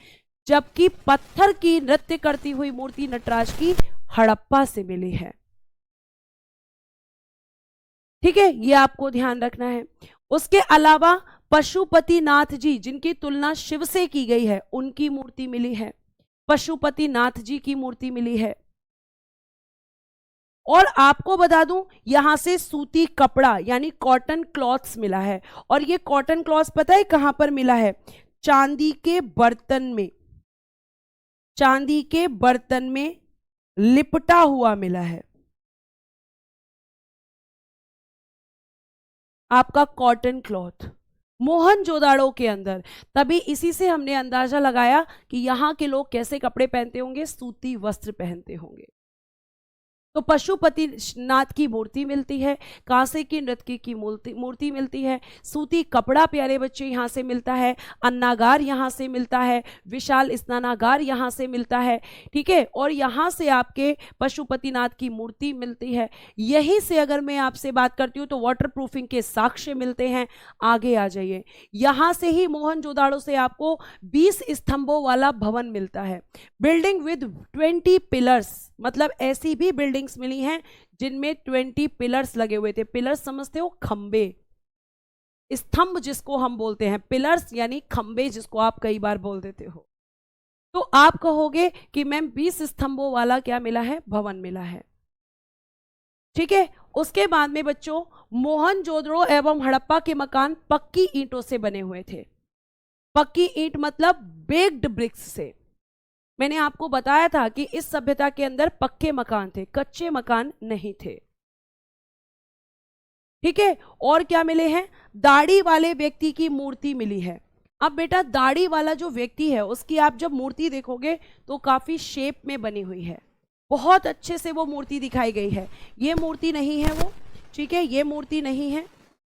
[SPEAKER 1] जबकि पत्थर की नृत्य करती हुई मूर्ति नटराज की हड़प्पा से मिली है। ठीक है, ये आपको ध्यान रखना है। उसके अलावा पशुपतिनाथ जी, जिनकी तुलना शिव से की गई है, उनकी मूर्ति मिली है, पशुपतिनाथ जी की मूर्ति मिली है। और आपको बता दूं, यहां से सूती कपड़ा यानी कॉटन क्लॉथ्स मिला है, और ये कॉटन क्लॉथ्स पता है कहां पर मिला है, चांदी के बर्तन में, चांदी के बर्तन में लिपटा हुआ मिला है आपका कॉटन क्लॉथ मोहनजोदाड़ो के अंदर। तभी इसी से हमने अंदाजा लगाया कि यहां के लोग कैसे कपड़े पहनते होंगे, सूती वस्त्र पहनते होंगे। तो पशुपतिनाथ की मूर्ति मिलती है, कांसे की नृत्यकी की मूर्ति मिलती है, सूती कपड़ा प्यारे बच्चे यहाँ से मिलता है, अन्नागार यहाँ से मिलता है, विशाल स्नानागार यहाँ से मिलता है। ठीक है, और यहाँ से आपके पशुपतिनाथ की मूर्ति मिलती है। यहीं से अगर मैं आपसे बात करती हूँ तो वाटर प्रूफिंग के साक्ष्य मिलते हैं। आगे आ जाइए, यहाँ से ही मोहनजोदाड़ो से आपको 20 स्तंभों वाला भवन मिलता है, बिल्डिंग विद 20 पिलर्स, मतलब ऐसी भी बिल्डिंग्स मिली हैं जिनमें 20 पिलर्स लगे हुए थे। पिलर्स समझते हो, खंबे, स्तंभ जिसको हम बोलते हैं, पिलर्स यानी खंबे जिसको आप कई बार बोल देते हो। तो आप कहोगे कि मैम 20 स्तंभों वाला क्या मिला है, भवन मिला है। ठीक है, उसके बाद में बच्चों मोहनजोदड़ो एवं हड़प्पा के मकान पक्की ईंटों से बने हुए थे। पक्की ईंट मतलब बेक्ड ब्रिक्स से। मैंने आपको बताया था कि इस सभ्यता के अंदर पक्के मकान थे, कच्चे मकान नहीं थे। ठीक है, और क्या मिले हैं, दाढ़ी वाले व्यक्ति की मूर्ति मिली है। अब बेटा दाढ़ी वाला जो व्यक्ति है उसकी आप जब मूर्ति देखोगे तो काफी शेप में बनी हुई है, बहुत अच्छे से वो मूर्ति दिखाई गई है। ये मूर्ति नहीं है वो, ठीक है, ये मूर्ति नहीं है,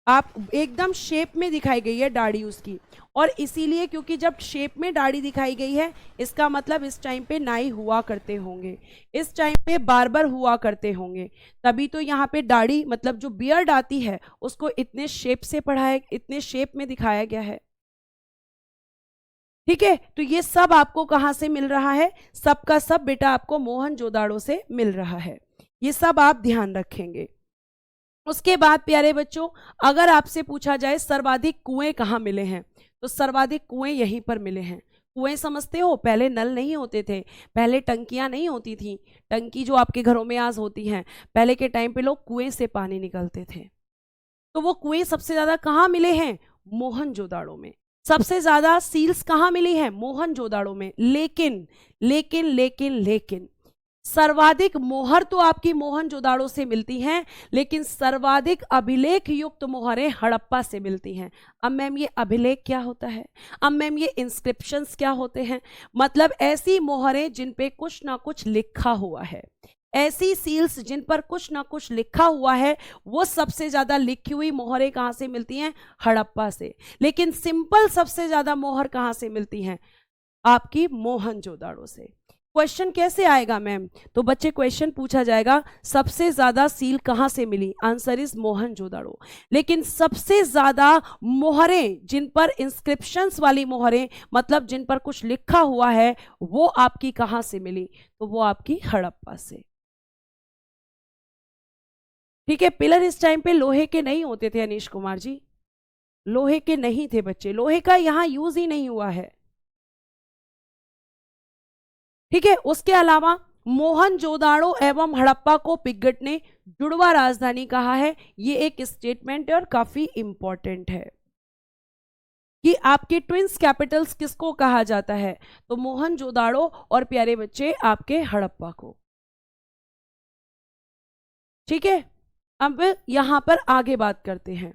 [SPEAKER 1] आप एकदम शेप में दिखाई गई है दाढ़ी उसकी। और इसीलिए क्योंकि जब शेप में दाढ़ी दिखाई गई है, इसका मतलब इस टाइम पे नाई हुआ करते होंगे, इस टाइम पे बार्बर हुआ करते होंगे, तभी तो यहाँ पे दाढ़ी मतलब जो बियर्ड आती है उसको इतने शेप से पढ़ाया, इतने शेप में दिखाया गया है। ठीक है, तो ये सब आपको कहां से मिल रहा है, सबका सब बेटा आपको मोहनजोदाड़ो से मिल रहा है। ये सब आप ध्यान रखेंगे। उसके बाद प्यारे बच्चों, अगर आपसे पूछा जाए सर्वाधिक कुएं कहाँ मिले हैं, तो सर्वाधिक कुएं यहीं पर मिले हैं। कुएं समझते हो, पहले नल नहीं होते थे, पहले टंकियां नहीं होती थी, टंकी जो आपके घरों में आज होती हैं, पहले के टाइम पे लोग कुएं से पानी निकलते थे। तो वो कुएं सबसे ज्यादा कहाँ मिले हैं, मोहनजोदाड़ो में। सबसे ज्यादा सील्स कहाँ मिली है, मोहनजोदाड़ो में। लेकिन लेकिन लेकिन लेकिन सर्वाधिक मोहर तो आपकी मोहनजोदाड़ो से मिलती हैं, लेकिन सर्वाधिक अभिलेख युक्त मोहरें हड़प्पा से मिलती हैं। अब मैम ये अभिलेख क्या होता है, अब मैम ये इंस्क्रिप्शंस क्या होते हैं, मतलब ऐसी मोहरें जिन पे कुछ ना कुछ लिखा हुआ है, ऐसी सील्स जिन पर कुछ ना कुछ लिखा हुआ है, वो सबसे ज्यादा लिखी हुई मोहरें कहां से मिलती हैं, हड़प्पा से। लेकिन सिंपल सबसे ज्यादा मोहर कहां से मिलती हैं, आपकी मोहनजोदाड़ो से। क्वेश्चन कैसे आएगा मैम? तो बच्चे क्वेश्चन पूछा जाएगा सबसे ज्यादा सील कहां से मिली, आंसर इज मोहनजोदाड़ो। लेकिन सबसे ज्यादा मोहरें, जिन पर इंस्क्रिप्शंस वाली मोहरें, मतलब जिन पर कुछ लिखा हुआ है, वो आपकी कहां से मिली? तो वो आपकी हड़प्पा से। ठीक है, पिलर इस टाइम पे लोहे के नहीं होते थे अनीश कुमार जी, लोहे के नहीं थे बच्चे, लोहे का यहां यूज ही नहीं हुआ है। ठीक है, उसके अलावा मोहनजोदाड़ो एवं हड़प्पा को पिगट ने जुड़वा राजधानी कहा है। ये एक स्टेटमेंट है और काफी इंपॉर्टेंट है कि आपके ट्विंस कैपिटल्स किसको कहा जाता है? तो मोहनजोदाड़ो और प्यारे बच्चे आपके हड़प्पा को। ठीक है, अब यहां पर आगे बात करते हैं।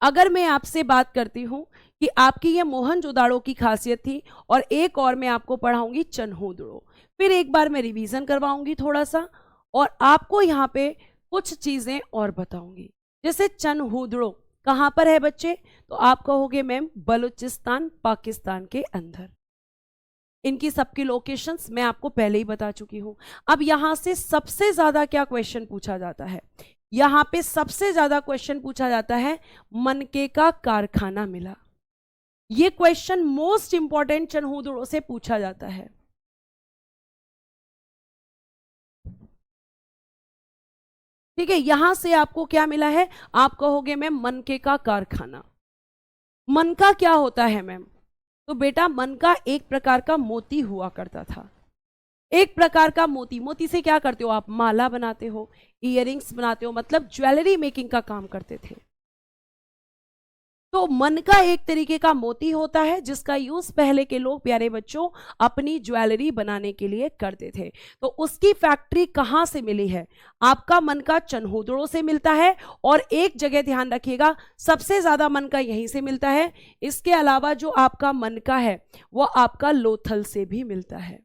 [SPEAKER 1] अगर मैं आपसे बात करती हूं कि आपकी ये मोहनजोदाड़ो की खासियत थी, और एक और मैं आपको पढ़ाऊंगी चन्होदड़ो, फिर एक बार मैं रिवीजन करवाऊंगी थोड़ा सा, और आपको यहाँ पे कुछ चीजें और बताऊंगी। जैसे चन्होदड़ो कहाँ पर है बच्चे? तो आप कहोगे मैम बलूचिस्तान पाकिस्तान के अंदर। इनकी सबकी लोकेशंस मैं आपको पहले ही बता चुकी हूं। अब यहां से सबसे ज्यादा क्या क्वेश्चन पूछा जाता है? यहां पे सबसे ज्यादा क्वेश्चन पूछा जाता है मनके का कारखाना मिला। ये क्वेश्चन मोस्ट इंपॉर्टेंट चन्होदड़ो से पूछा जाता है। ठीक है, यहां से आपको क्या मिला है? आप कहोगे मैम मनके का कारखाना। मनका क्या होता है मैम? तो बेटा मनका एक प्रकार का मोती हुआ करता था, एक प्रकार का मोती। मोती से क्या करते हो आप? माला बनाते हो, इयररिंग्स बनाते हो, मतलब ज्वेलरी मेकिंग का काम करते थे। तो मन का एक तरीके का मोती होता है जिसका यूज पहले के लोग प्यारे बच्चों अपनी ज्वेलरी बनाने के लिए करते थे। तो उसकी फैक्ट्री कहां से मिली है? आपका मन का चन्होदड़ो से मिलता है, और एक जगह ध्यान रखिएगा सबसे ज्यादा मन का यहीं से मिलता है। इसके अलावा जो आपका मन का है वो आपका लोथल से भी मिलता है।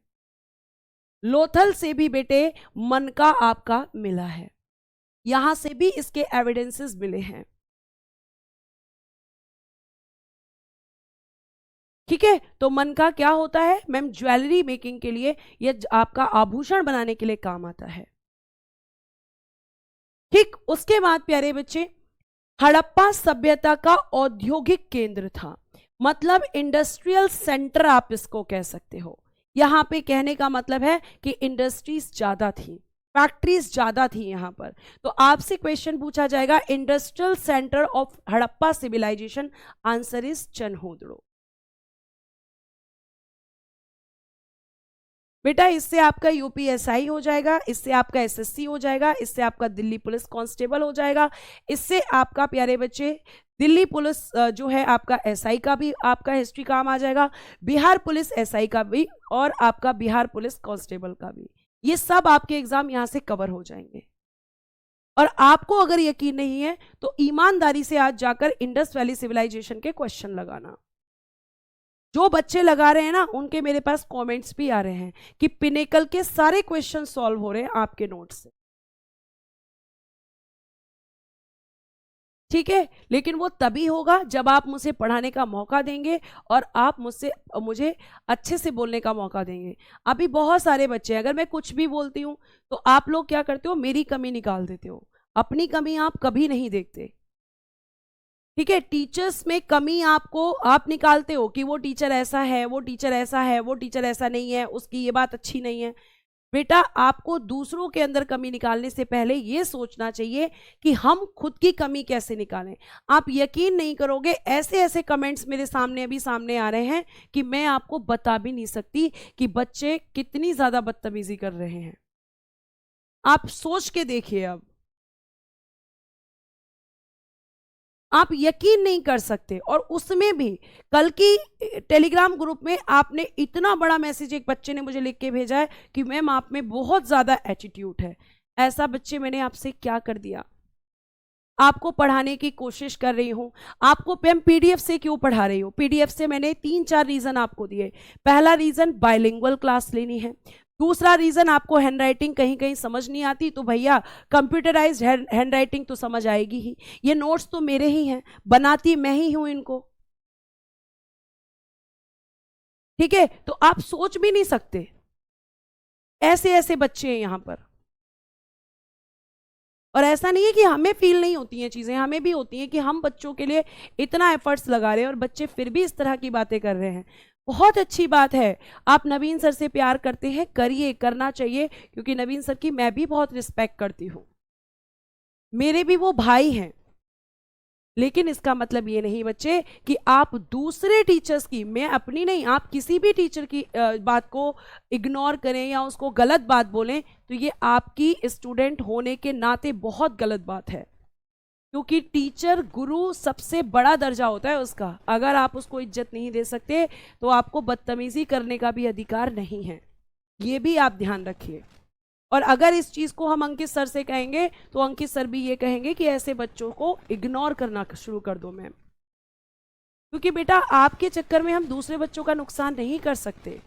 [SPEAKER 1] लोथल से भी बेटे मन का आपका मिला है, यहां से भी इसके एविडेंसेस मिले हैं। ठीक है, तो मन का क्या होता है मैम? ज्वेलरी मेकिंग के लिए, यह आपका आभूषण बनाने के लिए काम आता है। ठीक, उसके बाद प्यारे बच्चे हड़प्पा सभ्यता का औद्योगिक केंद्र था, मतलब इंडस्ट्रियल सेंटर आप इसको कह सकते हो। यहां पे कहने का मतलब है कि इंडस्ट्रीज ज्यादा थी, फैक्ट्रीज ज्यादा थी यहां पर। तो आपसे क्वेश्चन पूछा जाएगा industrial centre of Harappa civilisation, answer is Chanhudaro. बेटा इससे आपका यूपीएसआई हो जाएगा, इससे आपका एसएससी हो जाएगा, इससे आपका दिल्ली पुलिस कांस्टेबल हो जाएगा, इससे आपका प्यारे बच्चे दिल्ली पुलिस जो है आपका एसआई का भी आपका हिस्ट्री काम आ जाएगा, बिहार पुलिस एसआई का भी, और आपका बिहार पुलिस कांस्टेबल का भी। ये सब आपके एग्जाम यहां से कवर हो जाएंगे। और आपको अगर यकीन नहीं है तो ईमानदारी से आज जाकर इंडस वैली सिविलाइजेशन के क्वेश्चन लगाना। जो बच्चे लगा रहे हैं ना उनके मेरे पास कमेंट्स भी आ रहे हैं कि पिनेकल के सारे क्वेश्चन सॉल्व हो रहे हैं आपके नोट से। ठीक है, लेकिन वो तभी होगा जब आप मुझे पढ़ाने का मौका देंगे और आप मुझे अच्छे से बोलने का मौका देंगे। अभी बहुत सारे बच्चे, अगर मैं कुछ भी बोलती हूँ तो आप लोग क्या करते हो, मेरी कमी निकाल देते हो, अपनी कमी आप कभी नहीं देखते। ठीक है, टीचर्स में कमी आप निकालते हो कि वो टीचर ऐसा है, वो टीचर ऐसा है, वो टीचर ऐसा नहीं है, उसकी ये बात अच्छी नहीं है। बेटा आपको दूसरों के अंदर कमी निकालने से पहले ये सोचना चाहिए कि हम खुद की कमी कैसे निकालें। आप यकीन नहीं करोगे, ऐसे ऐसे कमेंट्स मेरे सामने अभी सामने आ रहे हैं कि मैं आपको बता भी नहीं सकती कि बच्चे कितनी ज्यादा बदतमीजी कर रहे हैं। आप सोच के देखिए, अब आप यकीन नहीं कर सकते। और उसमें भी कल की टेलीग्राम ग्रुप में आपने इतना बड़ा मैसेज एक बच्चे ने मुझे लिख के भेजा है कि मैम आप में बहुत ज्यादा एटीट्यूड है। ऐसा बच्चे मैंने आपसे क्या कर दिया? आपको पढ़ाने की कोशिश कर रही हूं, आपको मैम पीडीएफ से क्यों पढ़ा रही हूं? पीडीएफ से मैंने 3-4 रीजन आपको दिए। पहला रीजन बाइलिंगुअल क्लास लेनी है, दूसरा रीजन आपको हैंडराइटिंग कहीं कहीं समझ नहीं आती तो भैया कंप्यूटराइज्ड हैंडराइटिंग तो समझ आएगी ही, ये नोट्स तो मेरे ही हैं, बनाती मैं ही हूं इनको। ठीक है, तो आप सोच भी नहीं सकते, ऐसे ऐसे बच्चे हैं यहां पर। और ऐसा नहीं है कि हमें फील नहीं होती हैं चीजें, हमें भी होती हैं कि हम बच्चों के लिए इतना एफर्ट्स लगा रहे हैं और बच्चे फिर भी इस तरह की बातें कर रहे हैं। बहुत अच्छी बात है, आप नवीन सर से प्यार करते हैं, करिए, करना चाहिए, क्योंकि नवीन सर की मैं भी बहुत रिस्पेक्ट करती हूँ, मेरे भी वो भाई हैं। लेकिन इसका मतलब ये नहीं बच्चे कि आप दूसरे टीचर्स की, मैं अपनी नहीं, आप किसी भी टीचर की बात को इग्नोर करें या उसको गलत बात बोलें, तो ये आपकी स्टूडेंट होने के नाते बहुत गलत बात है। क्योंकि टीचर, गुरु सबसे बड़ा दर्जा होता है उसका। अगर आप उसको इज्जत नहीं दे सकते तो आपको बदतमीजी करने का भी अधिकार नहीं है, ये भी आप ध्यान रखिए। और अगर इस चीज को हम अंकित सर से कहेंगे तो अंकित सर भी ये कहेंगे कि ऐसे बच्चों को इग्नोर करना शुरू कर दो मैम, क्योंकि बेटा आपके चक्कर में हम दूसरे बच्चों का नुकसान नहीं कर सकते।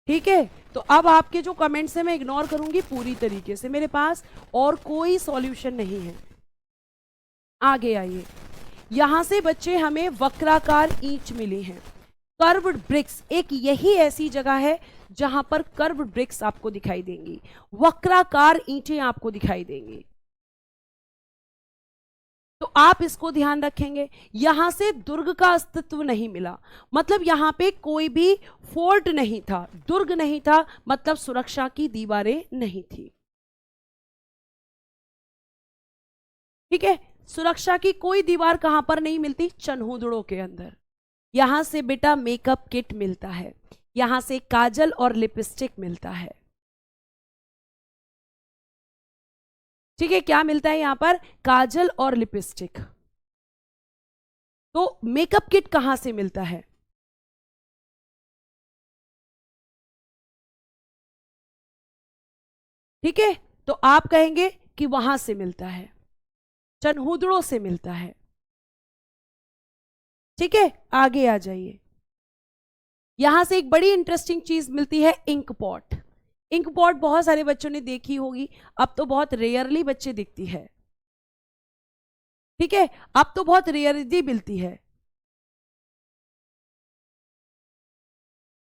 [SPEAKER 1] ठीक है, तो अब आपके जो कमेंट्स हैं मैं इग्नोर करूंगी पूरी तरीके से, मेरे पास और कोई सॉल्यूशन नहीं है। आगे आइए, यहां से बच्चे हमें वक्राकार ईंट मिली हैं, कर्व्ड ब्रिक्स। एक यही ऐसी जगह है जहां पर कर्व्ड ब्रिक्स आपको दिखाई देंगी, वक्राकार ईंटें आपको दिखाई देंगी। तो आप इसको ध्यान रखेंगे। यहां से दुर्ग का अस्तित्व नहीं मिला, मतलब यहां पे कोई भी फोर्ट नहीं था, दुर्ग नहीं था, मतलब सुरक्षा की दीवारें नहीं थी। ठीक है, सुरक्षा की कोई दीवार कहां पर नहीं मिलती? चन्हूदड़ों के अंदर। यहां से बेटा मेकअप किट मिलता है, यहां से काजल और लिपस्टिक मिलता है। ठीक है, क्या मिलता है यहां पर? काजल और लिपस्टिक। तो मेकअप किट कहां से मिलता है? ठीक है, तो आप कहेंगे कि वहां से मिलता है, चन्हूदड़ों से मिलता है। ठीक है, आगे आ जाइए। यहां से एक बड़ी इंटरेस्टिंग चीज मिलती है, इंक पॉट। इंक पॉट बहुत सारे बच्चों ने देखी होगी, अब तो बहुत रेयरली बच्चे दिखती है। ठीक है, अब तो बहुत रेयरली मिलती है।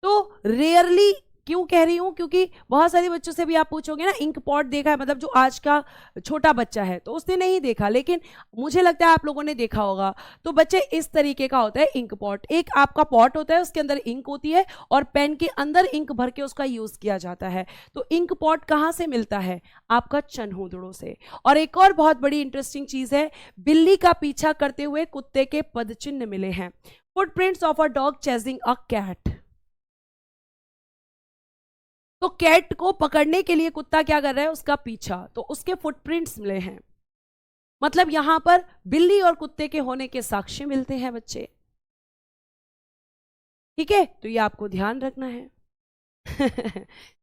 [SPEAKER 1] तो रेयरली क्यों कह रही हूं? क्योंकि बहुत सारे बच्चों से भी आप पूछोगे ना, इंक पॉट देखा है, मतलब जो आज का छोटा बच्चा है तो उसने नहीं देखा, लेकिन मुझे लगता है आप लोगों ने देखा होगा। तो बच्चे इस तरीके का होता है इंक पॉट। एक आपका पॉट होता है, उसके अंदर इंक होती है और पेन के अंदर इंक भर के उसका यूज किया जाता है। तो इंक पॉट कहां से मिलता है? आपका चन्हूदड़ों से। और एक और बहुत बड़ी इंटरेस्टिंग चीज है, बिल्ली का पीछा करते हुए कुत्ते के पदचिन्ह मिले हैं, footprints of a dog chasing a cat. तो कैट को पकड़ने के लिए कुत्ता क्या कर रहा है? उसका पीछा, तो उसके फुटप्रिंट्स मिले हैं। मतलब यहां पर बिल्ली और कुत्ते के होने के साक्ष्य मिलते हैं बच्चे। ठीक है, तो ये आपको ध्यान रखना है।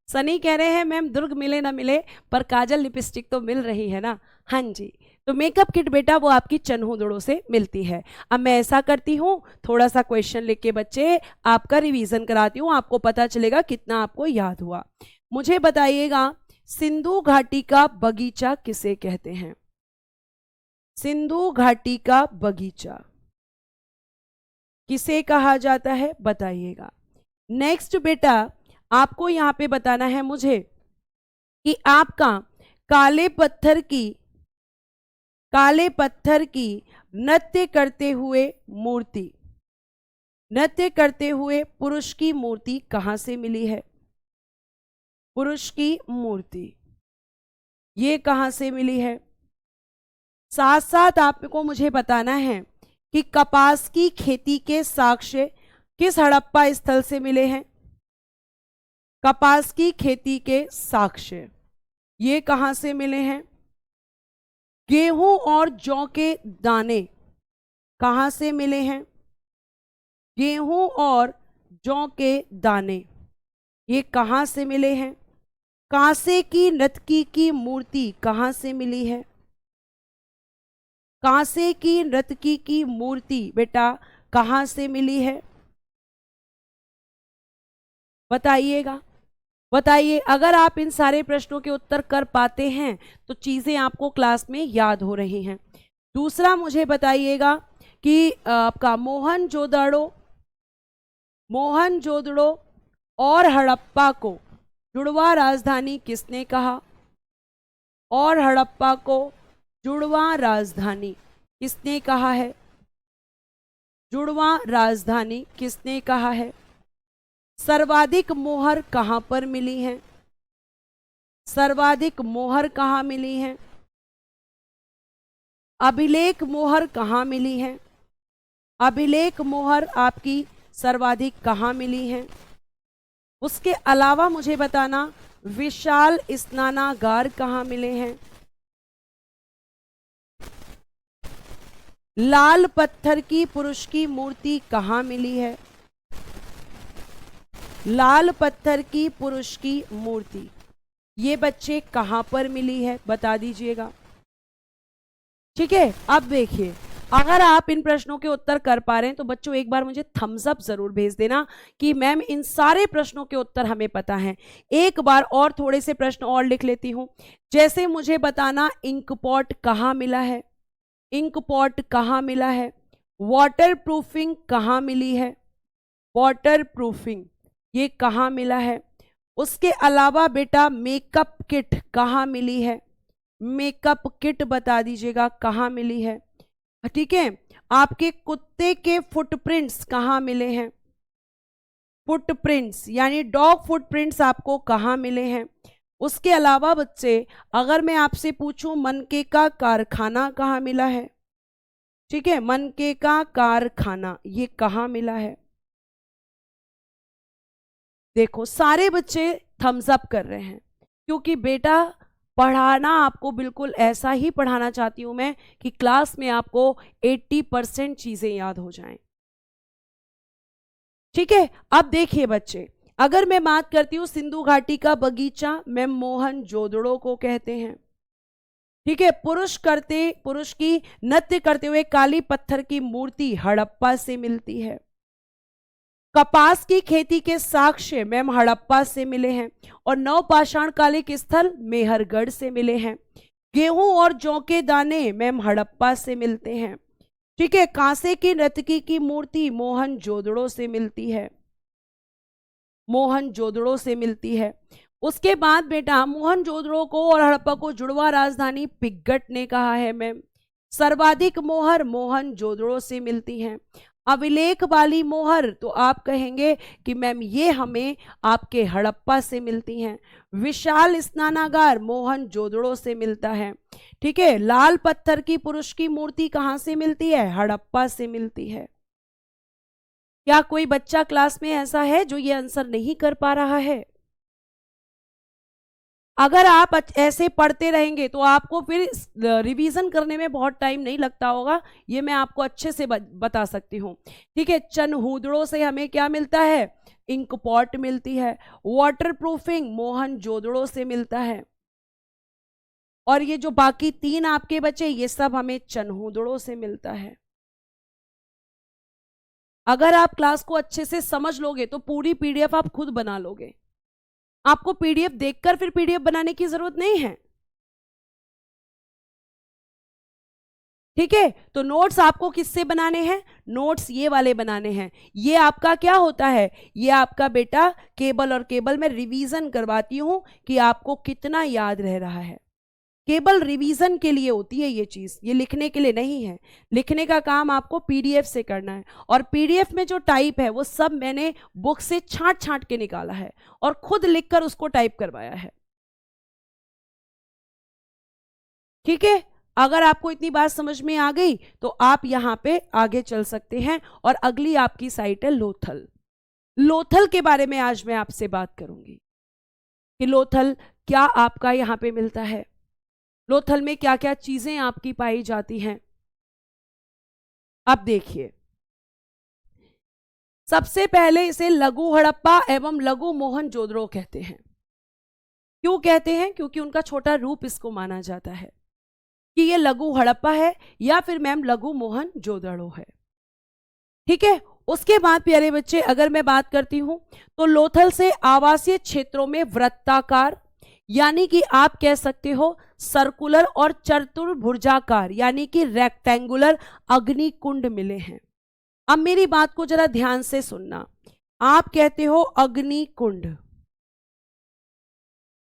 [SPEAKER 1] सनी कह रहे हैं मैम दुर्ग मिले ना मिले पर काजल लिपस्टिक तो मिल रही है ना। हाँ जी, तो मेकअप किट बेटा वो आपकी चन्हूदड़ों से मिलती है। अब मैं ऐसा करती हूँ, थोड़ा सा क्वेश्चन लिख के बच्चे आपका रिवीजन कराती हूँ, आपको पता चलेगा कितना आपको याद हुआ। मुझे बताइएगा, सिंधु घाटी का बगीचा किसे कहते हैं? सिंधु घाटी का बगीचा किसे कहा जाता है? बताइएगा। नेक्स्ट बेटा आपको यहां पे बताना है मुझे कि आपका काले पत्थर की नृत्य करते हुए मूर्ति, नृत्य करते हुए पुरुष की मूर्ति कहां से मिली है? पुरुष की मूर्ति ये कहां से मिली है? साथ साथ आपको मुझे बताना है कि कपास की खेती के साक्ष्य किस हड़प्पा स्थल से मिले हैं? कपास की खेती के साक्ष्य ये कहां से मिले हैं? गेहूं और जौ के दाने कहां से मिले हैं? गेहूं और जौ के दाने ये कहां से मिले हैं? कांसे की नर्तकी की मूर्ति कहां से मिली है? कांसे की नर्तकी की मूर्ति बेटा कहां से मिली है? बताइएगा, बताइए। अगर आप इन सारे प्रश्नों के उत्तर कर पाते हैं तो चीजें आपको क्लास में याद हो रही हैं। दूसरा मुझे बताइएगा कि आपका मोहनजोदड़ो और हड़प्पा को जुड़वा राजधानी किसने कहा? और हड़प्पा को जुड़वा राजधानी किसने कहा है? जुड़वा राजधानी किसने कहा है? सर्वाधिक मोहर कहां पर मिली है? सर्वाधिक मोहर कहां मिली है? अभिलेख मोहर कहां मिली है? अभिलेख मोहर आपकी सर्वाधिक कहां मिली है? उसके अलावा मुझे बताना विशाल स्नानागार कहां मिले हैं? लाल पत्थर की पुरुष की मूर्ति कहां मिली है? लाल पत्थर की पुरुष की मूर्ति ये बच्चे कहां पर मिली है बता दीजिएगा। ठीक है, अब देखिए अगर आप इन प्रश्नों के उत्तर कर पा रहे हैं तो बच्चों एक बार मुझे थम्स अप जरूर भेज देना कि मैम इन सारे प्रश्नों के उत्तर हमें पता है। एक बार और थोड़े से प्रश्न और लिख लेती हूं। जैसे मुझे बताना इंक पॉट कहां मिला है? इंक पॉट कहां मिला है? वाटर प्रूफिंग कहां मिली है? वाटर प्रूफिंग ये कहां मिला है? उसके अलावा बेटा मेकअप किट कहां मिली है? मेकअप किट बता दीजिएगा कहां मिली है। ठीक है, आपके कुत्ते के फुटप्रिंट्स कहां मिले हैं? फुटप्रिंट्स यानी डॉग फुटप्रिंट्स आपको कहां मिले हैं? उसके अलावा बच्चे अगर मैं आपसे पूछूं मनके का कारखाना कहां मिला है? ठीक है, मनके का कारखाना ये कहां मिला है? देखो सारे बच्चे थम्स अप कर रहे हैं क्योंकि बेटा पढ़ाना आपको बिल्कुल ऐसा ही पढ़ाना चाहती हूं मैं कि क्लास में आपको 80% चीजें याद हो जाएं। ठीक है, अब देखिए बच्चे अगर मैं बात करती हूं सिंधु घाटी का बगीचा मैम मोहनजोदड़ो को कहते हैं। ठीक है, पुरुष की नृत्य करते हुए काली पत्थर की मूर्ति हड़प्पा से मिलती है। कपास की खेती के साक्ष्य मैम हड़प्पा से मिले हैं और नवपाषाण कालिक स्थल मेहरगढ़ से मिले हैं। गेहूं और जौ के दाने मैम हड़प्पा से मिलते हैं। ठीक है, कांसे की नर्तकी की मूर्ति मोहनजोदड़ो से मिलती है। मोहनजोदड़ो से मिलती है। उसके बाद बेटा मोहनजोदड़ो को और हड़प्पा को जुड़वा राजधानी पिग्गट ने कहा है मैम। सर्वाधिक मोहर मोहनजोदड़ो से मिलती हैं। अभिलेख वाली मोहर तो आप कहेंगे कि मैम ये हमें आपके हड़प्पा से मिलती हैं। विशाल स्नानागार मोहनजोदड़ो से मिलता है। ठीक है, लाल पत्थर की पुरुष की मूर्ति कहां से मिलती है? हड़प्पा से मिलती है। क्या कोई बच्चा क्लास में ऐसा है जो ये आंसर नहीं कर पा रहा है? अगर आप ऐसे पढ़ते रहेंगे तो आपको फिर रिवीजन करने में बहुत टाइम नहीं लगता होगा, ये मैं आपको अच्छे से बता सकती हूँ। ठीक है, चनहूदड़ों से हमें क्या मिलता है? इंक पॉट मिलती है। वाटर प्रूफिंग मोहनजोदड़ो से मिलता है। और ये जो बाकी तीन आपके बचे ये सब हमें चनहूदड़ो से मिलता है। अगर आप क्लास को अच्छे से समझ लोगे तो पूरी पीडीएफ आप खुद बना लोगे। आपको पीडीएफ देखकर फिर पीडीएफ बनाने की जरूरत नहीं है। ठीक है, तो नोट्स आपको किससे बनाने हैं? नोट्स ये वाले बनाने हैं। ये आपका क्या होता है? ये आपका बेटा केबल, और केबल में रिवीजन करवाती हूं कि आपको कितना याद रह रहा है। केवल रिवीजन के लिए होती है ये चीज, ये लिखने के लिए नहीं है। लिखने का काम आपको पीडीएफ से करना है और पीडीएफ में जो टाइप है वो सब मैंने बुक से छांट छांट के निकाला है और खुद लिखकर उसको टाइप करवाया है। ठीक है, अगर आपको इतनी बात समझ में आ गई तो आप यहां पे आगे चल सकते हैं और अगली आपकी साइट है लोथल। लोथल के बारे में आज मैं आपसे बात करूंगी कि लोथल क्या आपका यहां पे मिलता है, लोथल में क्या क्या चीजें आपकी पाई जाती हैं। अब देखिए, सबसे पहले इसे लघु हड़प्पा एवं लघु मोहनजोदड़ो कहते हैं। क्यों कहते हैं? क्योंकि उनका छोटा रूप इसको माना जाता है कि ये लघु हड़प्पा है या फिर मैम लघु मोहनजोदड़ो है। ठीक है, उसके बाद प्यारे बच्चे अगर मैं बात करती हूं तो लोथल से आवासीय क्षेत्रों में वृत्ताकार यानी कि आप कह सकते हो सर्कुलर और चतुर्भुजाकार यानी कि रेक्टेंगुलर अग्निकुंड मिले हैं। अब मेरी बात को जरा ध्यान से सुनना। आप कहते हो अग्निकुंड,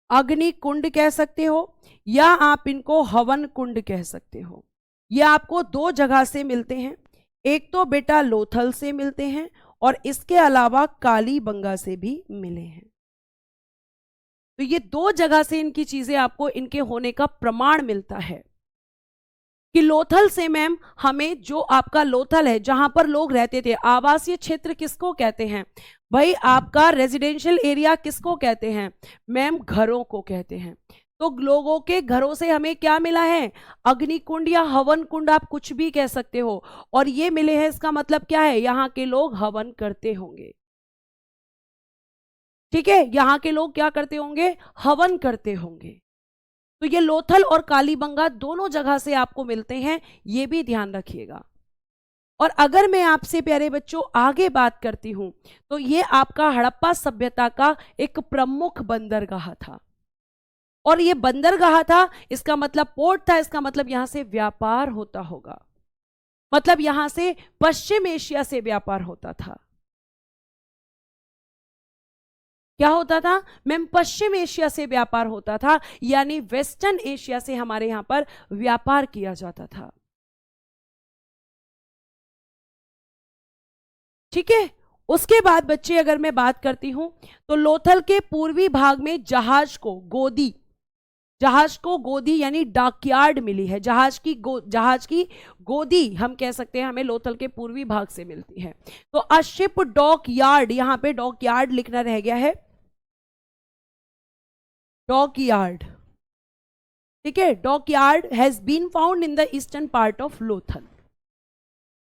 [SPEAKER 1] अग्निकुंड कह सकते हो या आप इनको हवन कुंड कह सकते हो। ये आपको दो जगह से मिलते हैं, एक तो बेटा लोथल से मिलते हैं और इसके अलावा कालीबंगा से भी मिले हैं। तो ये दो जगह से इनकी चीजें आपको इनके होने का प्रमाण मिलता है कि लोथल से मैम हमें जो आपका लोथल है जहां पर लोग रहते थे, आवासीय क्षेत्र किसको कहते हैं भाई, आपका रेजिडेंशियल एरिया किसको कहते हैं मैम, घरों को कहते हैं। तो लोगों के घरों से हमें क्या मिला है, अग्निकुंड या हवन कुंड आप कुछ भी कह सकते हो, और ये मिले हैं, इसका मतलब क्या है, यहाँ के लोग हवन करते होंगे। ठीक है, यहाँ के लोग क्या करते होंगे, हवन करते होंगे। तो ये लोथल और कालीबंगा दोनों जगह से आपको मिलते हैं, ये भी ध्यान रखिएगा। और अगर मैं आपसे प्यारे बच्चों आगे बात करती हूं तो ये आपका हड़प्पा सभ्यता का एक प्रमुख बंदरगाह था। और ये बंदरगाह था, इसका मतलब पोर्ट था, इसका मतलब यहां से व्यापार होता होगा, मतलब यहां से पश्चिम एशिया से व्यापार होता था। क्या होता था मैम, पश्चिम एशिया से व्यापार होता था, यानी वेस्टर्न एशिया से हमारे यहां पर व्यापार किया जाता था। ठीक है, उसके बाद बच्चे अगर मैं बात करती हूं तो लोथल के पूर्वी भाग में जहाज को गोदी यानी डॉकयार्ड मिली है। जहाज की गोदी हम कह सकते हैं, हमें लोथल के पूर्वी भाग से मिलती है। तो अ शिप डॉक यार्ड, यहां पे डॉक यार्ड लिखना रह गया है, डॉक यार्ड। ठीक है, dockyard has been found in the eastern part of Lothal.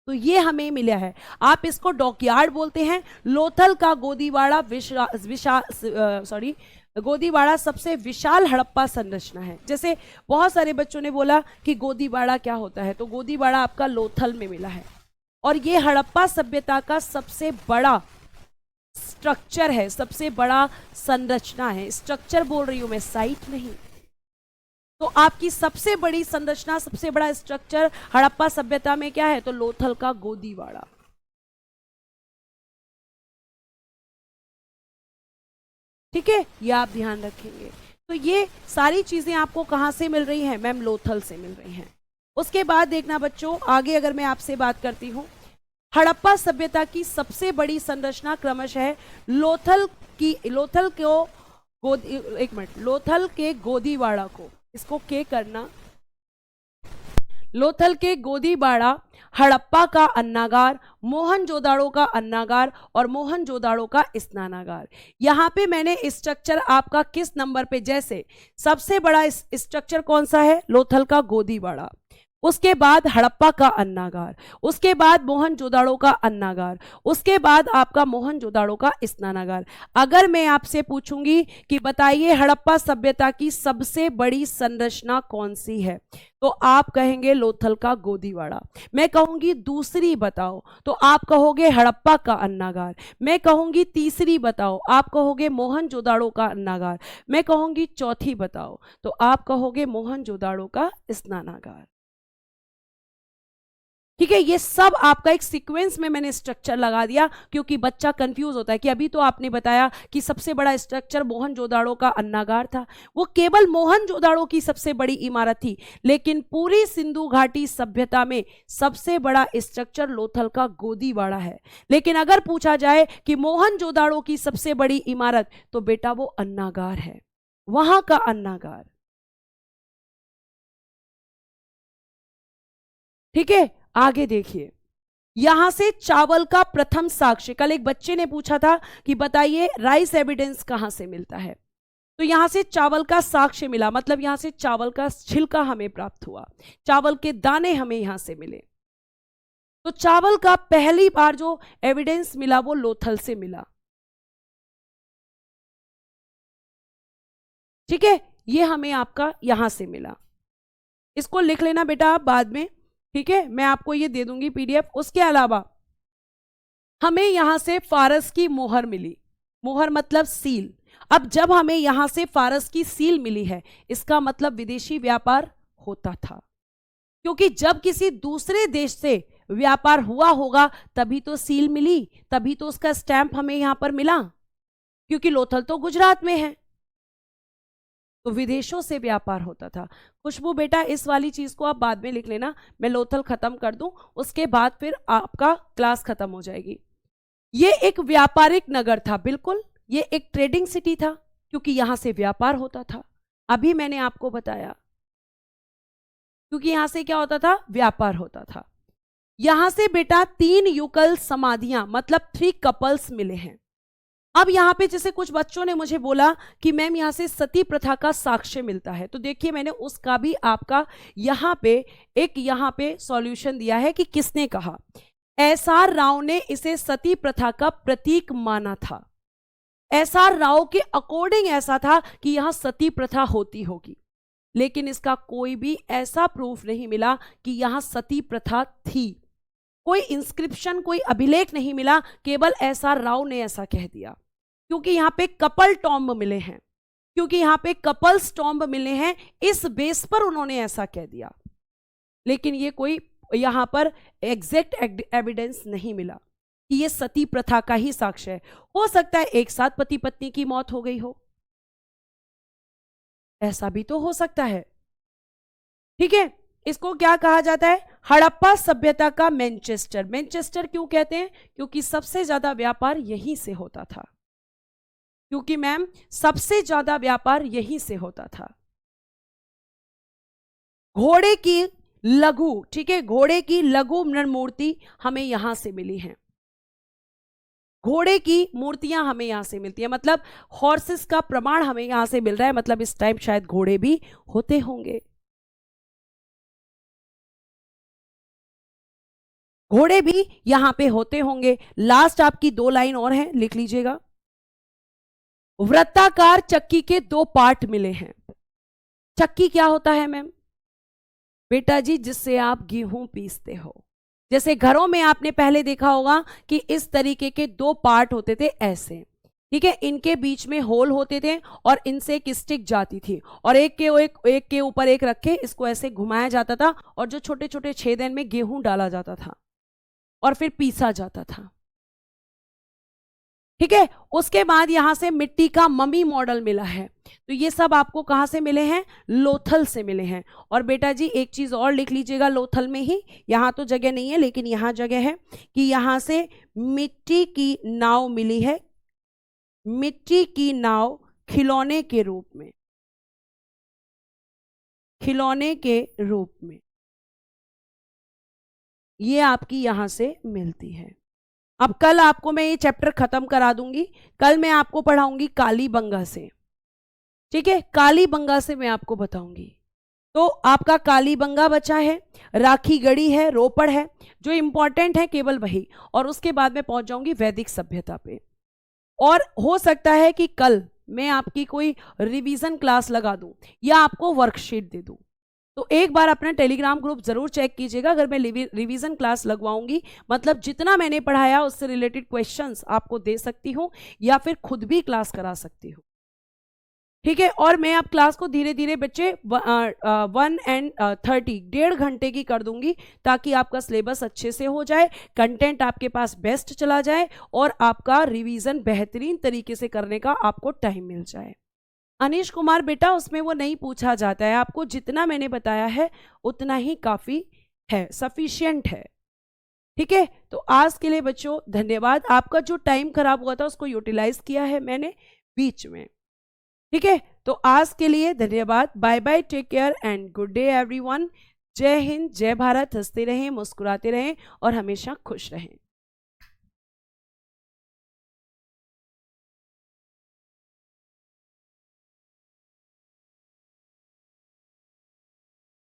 [SPEAKER 1] तो ये हमें मिला है, आप इसको डॉकयार्ड बोलते हैं। लोथल का गोदीवाड़ा गोदीवाड़ा सबसे विशाल हड़प्पा संरचना है। जैसे बहुत सारे बच्चों ने बोला कि गोदीवाड़ा क्या होता है, तो गोदीवाड़ा आपका लोथल में मिला है, और ये हड़प्पा सभ्यता का सबसे बड़ा स्ट्रक्चर है, सबसे बड़ा संरचना है। स्ट्रक्चर बोल रही हूं मैं, साइट नहीं। तो आपकी सबसे बड़ी संरचना, सबसे बड़ा स्ट्रक्चर हड़प्पा सभ्यता में क्या है, तो लोथल का गोदीवाड़ा। ठीक है, ये आप ध्यान रखेंगे। तो ये सारी चीजें आपको कहां से मिल रही हैं मैम, लोथल से मिल रही हैं। उसके बाद देखना बच्चों, आगे अगर मैं आपसे बात करती हूं, हड़प्पा सभ्यता की सबसे बड़ी संरचना क्रमशः लोथल के गोदीवाड़ा को, इसको के करना, लोथल के गोदीवाड़ा, हड़प्पा का अन्नागार, मोहनजोदाड़ो का अन्नागार और मोहनजोदाड़ो का स्नानागार। यहां पे मैंने स्ट्रक्चर आपका किस नंबर पे, जैसे सबसे बड़ा स्ट्रक्चर कौन सा है, लोथल का गोदीवाड़ा, उसके बाद हड़प्पा का अन्नागार, उसके बाद मोहनजोदाड़ो का अन्नागार, उसके बाद आपका मोहनजोदाड़ो का स्नानागार। अगर मैं आपसे पूछूंगी कि बताइए हड़प्पा सभ्यता की सबसे बड़ी संरचना कौन सी है, तो आप कहेंगे लोथल का गोदीवाड़ा। मैं कहूंगी दूसरी बताओ, तो आप कहोगे हड़प्पा का अन्नागार। मैं कहूंगी तीसरी बताओ, आप कहोगे मोहनजोदाड़ो का अन्नागार। मैं कहूंगी चौथी बताओ, तो आप कहोगे मोहनजोदाड़ो का स्नानागार। ठीक है, ये सब आपका एक सीक्वेंस में मैंने स्ट्रक्चर लगा दिया, क्योंकि बच्चा कंफ्यूज होता है कि अभी तो आपने बताया कि सबसे बड़ा स्ट्रक्चर मोहनजोदाड़ो का अन्नागार था। वो केवल मोहनजोदाड़ो की सबसे बड़ी इमारत थी, लेकिन पूरी सिंधु घाटी सभ्यता में सबसे बड़ा स्ट्रक्चर लोथल का गोदीवाड़ा है। लेकिन अगर पूछा जाए कि मोहनजोदाड़ो की सबसे बड़ी इमारत, तो बेटा वो अन्नागार है, वहां का अन्नागार। ठीक है, आगे देखिए, यहां से चावल का प्रथम साक्ष्य, कल एक बच्चे ने पूछा था कि बताइए राइस एविडेंस कहां से मिलता है, तो यहां से चावल का साक्ष्य मिला, मतलब यहां से चावल का छिलका हमें प्राप्त हुआ, चावल के दाने हमें यहां से मिले। तो चावल का पहली बार जो एविडेंस मिला वो लोथल से मिला। ठीक है, ये हमें आपका यहां से मिला, इसको लिख लेना बेटा आप बाद में। ठीक है, मैं आपको ये दे दूंगी पीडीएफ। उसके अलावा हमें यहां से फारस की मोहर मिली, मोहर मतलब सील, अब जब हमें यहां से फारस की सील मिली है, इसका मतलब विदेशी व्यापार होता था, क्योंकि जब किसी दूसरे देश से व्यापार हुआ होगा तभी तो सील मिली, तभी तो उसका स्टैंप हमें यहां पर मिला, क्योंकि लोथल तो गुजरात में है, तो विदेशों से व्यापार होता था। खुशबू बेटा इस वाली चीज को आप बाद में लिख लेना, मैं लोथल खत्म कर दूं, उसके बाद फिर आपका क्लास खत्म हो जाएगी। ये एक व्यापारिक नगर था, बिल्कुल ये एक ट्रेडिंग सिटी था, क्योंकि यहां से व्यापार होता था। अभी मैंने आपको बताया, क्योंकि यहां से क्या होता था, व्यापार होता था। यहां से बेटा 3 युगल समाधियां मतलब 3 कपल्स मिले हैं। अब यहां पे जैसे कुछ बच्चों ने मुझे बोला कि मैम यहां से सती प्रथा का साक्ष्य मिलता है, तो देखिए मैंने उसका भी आपका यहां पे सॉल्यूशन दिया है कि किसने कहा। एसआर राव ने इसे सती प्रथा का प्रतीक माना था। एसआर राव के अकॉर्डिंग ऐसा था कि यहां सती प्रथा होती होगी, लेकिन इसका कोई भी ऐसा प्रूफ नहीं मिला कि यहां सती प्रथा थी। कोई इंस्क्रिप्शन, कोई अभिलेख नहीं मिला, केवल एसआर राव ने ऐसा कह दिया। क्योंकि यहां पे कपल टॉम्ब मिले हैं, क्योंकि यहां पे कपल्स टॉम्ब मिले हैं, इस बेस पर उन्होंने ऐसा कह दिया, लेकिन ये कोई यहां पर एग्जैक्ट एविडेंस नहीं मिला कि ये सती प्रथा का ही साक्ष्य है। हो सकता है एक साथ पति पत्नी की मौत हो गई हो, ऐसा भी तो हो सकता है। ठीक है, इसको क्या कहा जाता है, हड़प्पा सभ्यता का मैनचेस्टर। मैनचेस्टर क्यों कहते हैं, क्योंकि सबसे ज्यादा व्यापार यहीं से होता था, क्योंकि मैम सबसे ज्यादा व्यापार यहीं से होता था। घोड़े की लघु, ठीक है, घोड़े की लघु मूर्ति हमें यहां से मिली है। घोड़े की मूर्तियां हमें यहां से मिलती है, मतलब हॉर्सेस का प्रमाण हमें यहां से मिल रहा है, मतलब इस टाइम शायद घोड़े भी होते होंगे। घोड़े भी यहां पे होते होंगे। लास्ट आपकी 2 लाइन और हैं, लिख लीजिएगा। वृत्ताकार चक्की के 2 पार्ट मिले हैं। चक्की क्या होता है मैम, बेटा जी जिससे आप गेहूं पीसते हो। जैसे घरों में आपने पहले देखा होगा कि इस तरीके के 2 पार्ट होते थे ऐसे, ठीक है, इनके बीच में होल होते थे और इनसे एक स्टिक जाती थी और एक के ऊपर एक रख के इसको ऐसे घुमाया जाता था और जो छोटे छोटे छेदन में गेहूं डाला जाता था और फिर पीसा जाता था। ठीक है, उसके बाद यहां से मिट्टी का मम्मी मॉडल मिला है, तो ये सब आपको कहां से मिले हैं, लोथल से मिले हैं। और बेटा जी एक चीज और लिख लीजिएगा लोथल में ही, यहां तो जगह नहीं है लेकिन यहां जगह है, कि यहां से मिट्टी की नाव मिली है, मिट्टी की नाव खिलौने के रूप में, खिलौने के रूप में ये आपकी यहां से मिलती है। अब कल आपको मैं ये चैप्टर खत्म करा दूंगी, कल मैं आपको पढ़ाऊंगी कालीबंगा से, ठीक है, कालीबंगा से मैं आपको बताऊंगी। तो आपका कालीबंगा बचा है, राखी गढ़ी है, रोपड़ है, जो इंपॉर्टेंट है केवल वही, और उसके बाद मैं पहुंच जाऊंगी वैदिक सभ्यता पे। और हो सकता है कि कल मैं आपकी कोई रिवीजन क्लास लगा दूं या आपको वर्कशीट दे दूं, तो एक बार अपना टेलीग्राम ग्रुप जरूर चेक कीजिएगा। अगर मैं रिवीजन क्लास लगवाऊंगी मतलब जितना मैंने पढ़ाया उससे रिलेटेड क्वेश्चंस आपको दे सकती हूँ या फिर खुद भी क्लास करा सकती हूँ, ठीक है। और मैं अब क्लास को धीरे धीरे बच्चे 1:30 1.5 घंटे की कर दूंगी ताकि आपका सिलेबस अच्छे से हो जाए, कंटेंट आपके पास बेस्ट चला जाए और आपका रिवीजन बेहतरीन तरीके से करने का आपको टाइम मिल जाए। अनीश कुमार बेटा उसमें वो नहीं पूछा जाता है, आपको जितना मैंने बताया है उतना ही काफ़ी है, सफिशिएंट है, ठीक है। तो आज के लिए बच्चों धन्यवाद, आपका जो टाइम खराब हुआ था उसको यूटिलाइज किया है मैंने बीच में, ठीक है। तो आज के लिए धन्यवाद, bye bye, take care and good day everyone. जय हिंद, जय भारत, हंसते रहें, मुस्कुराते रहें और हमेशा खुश रहें।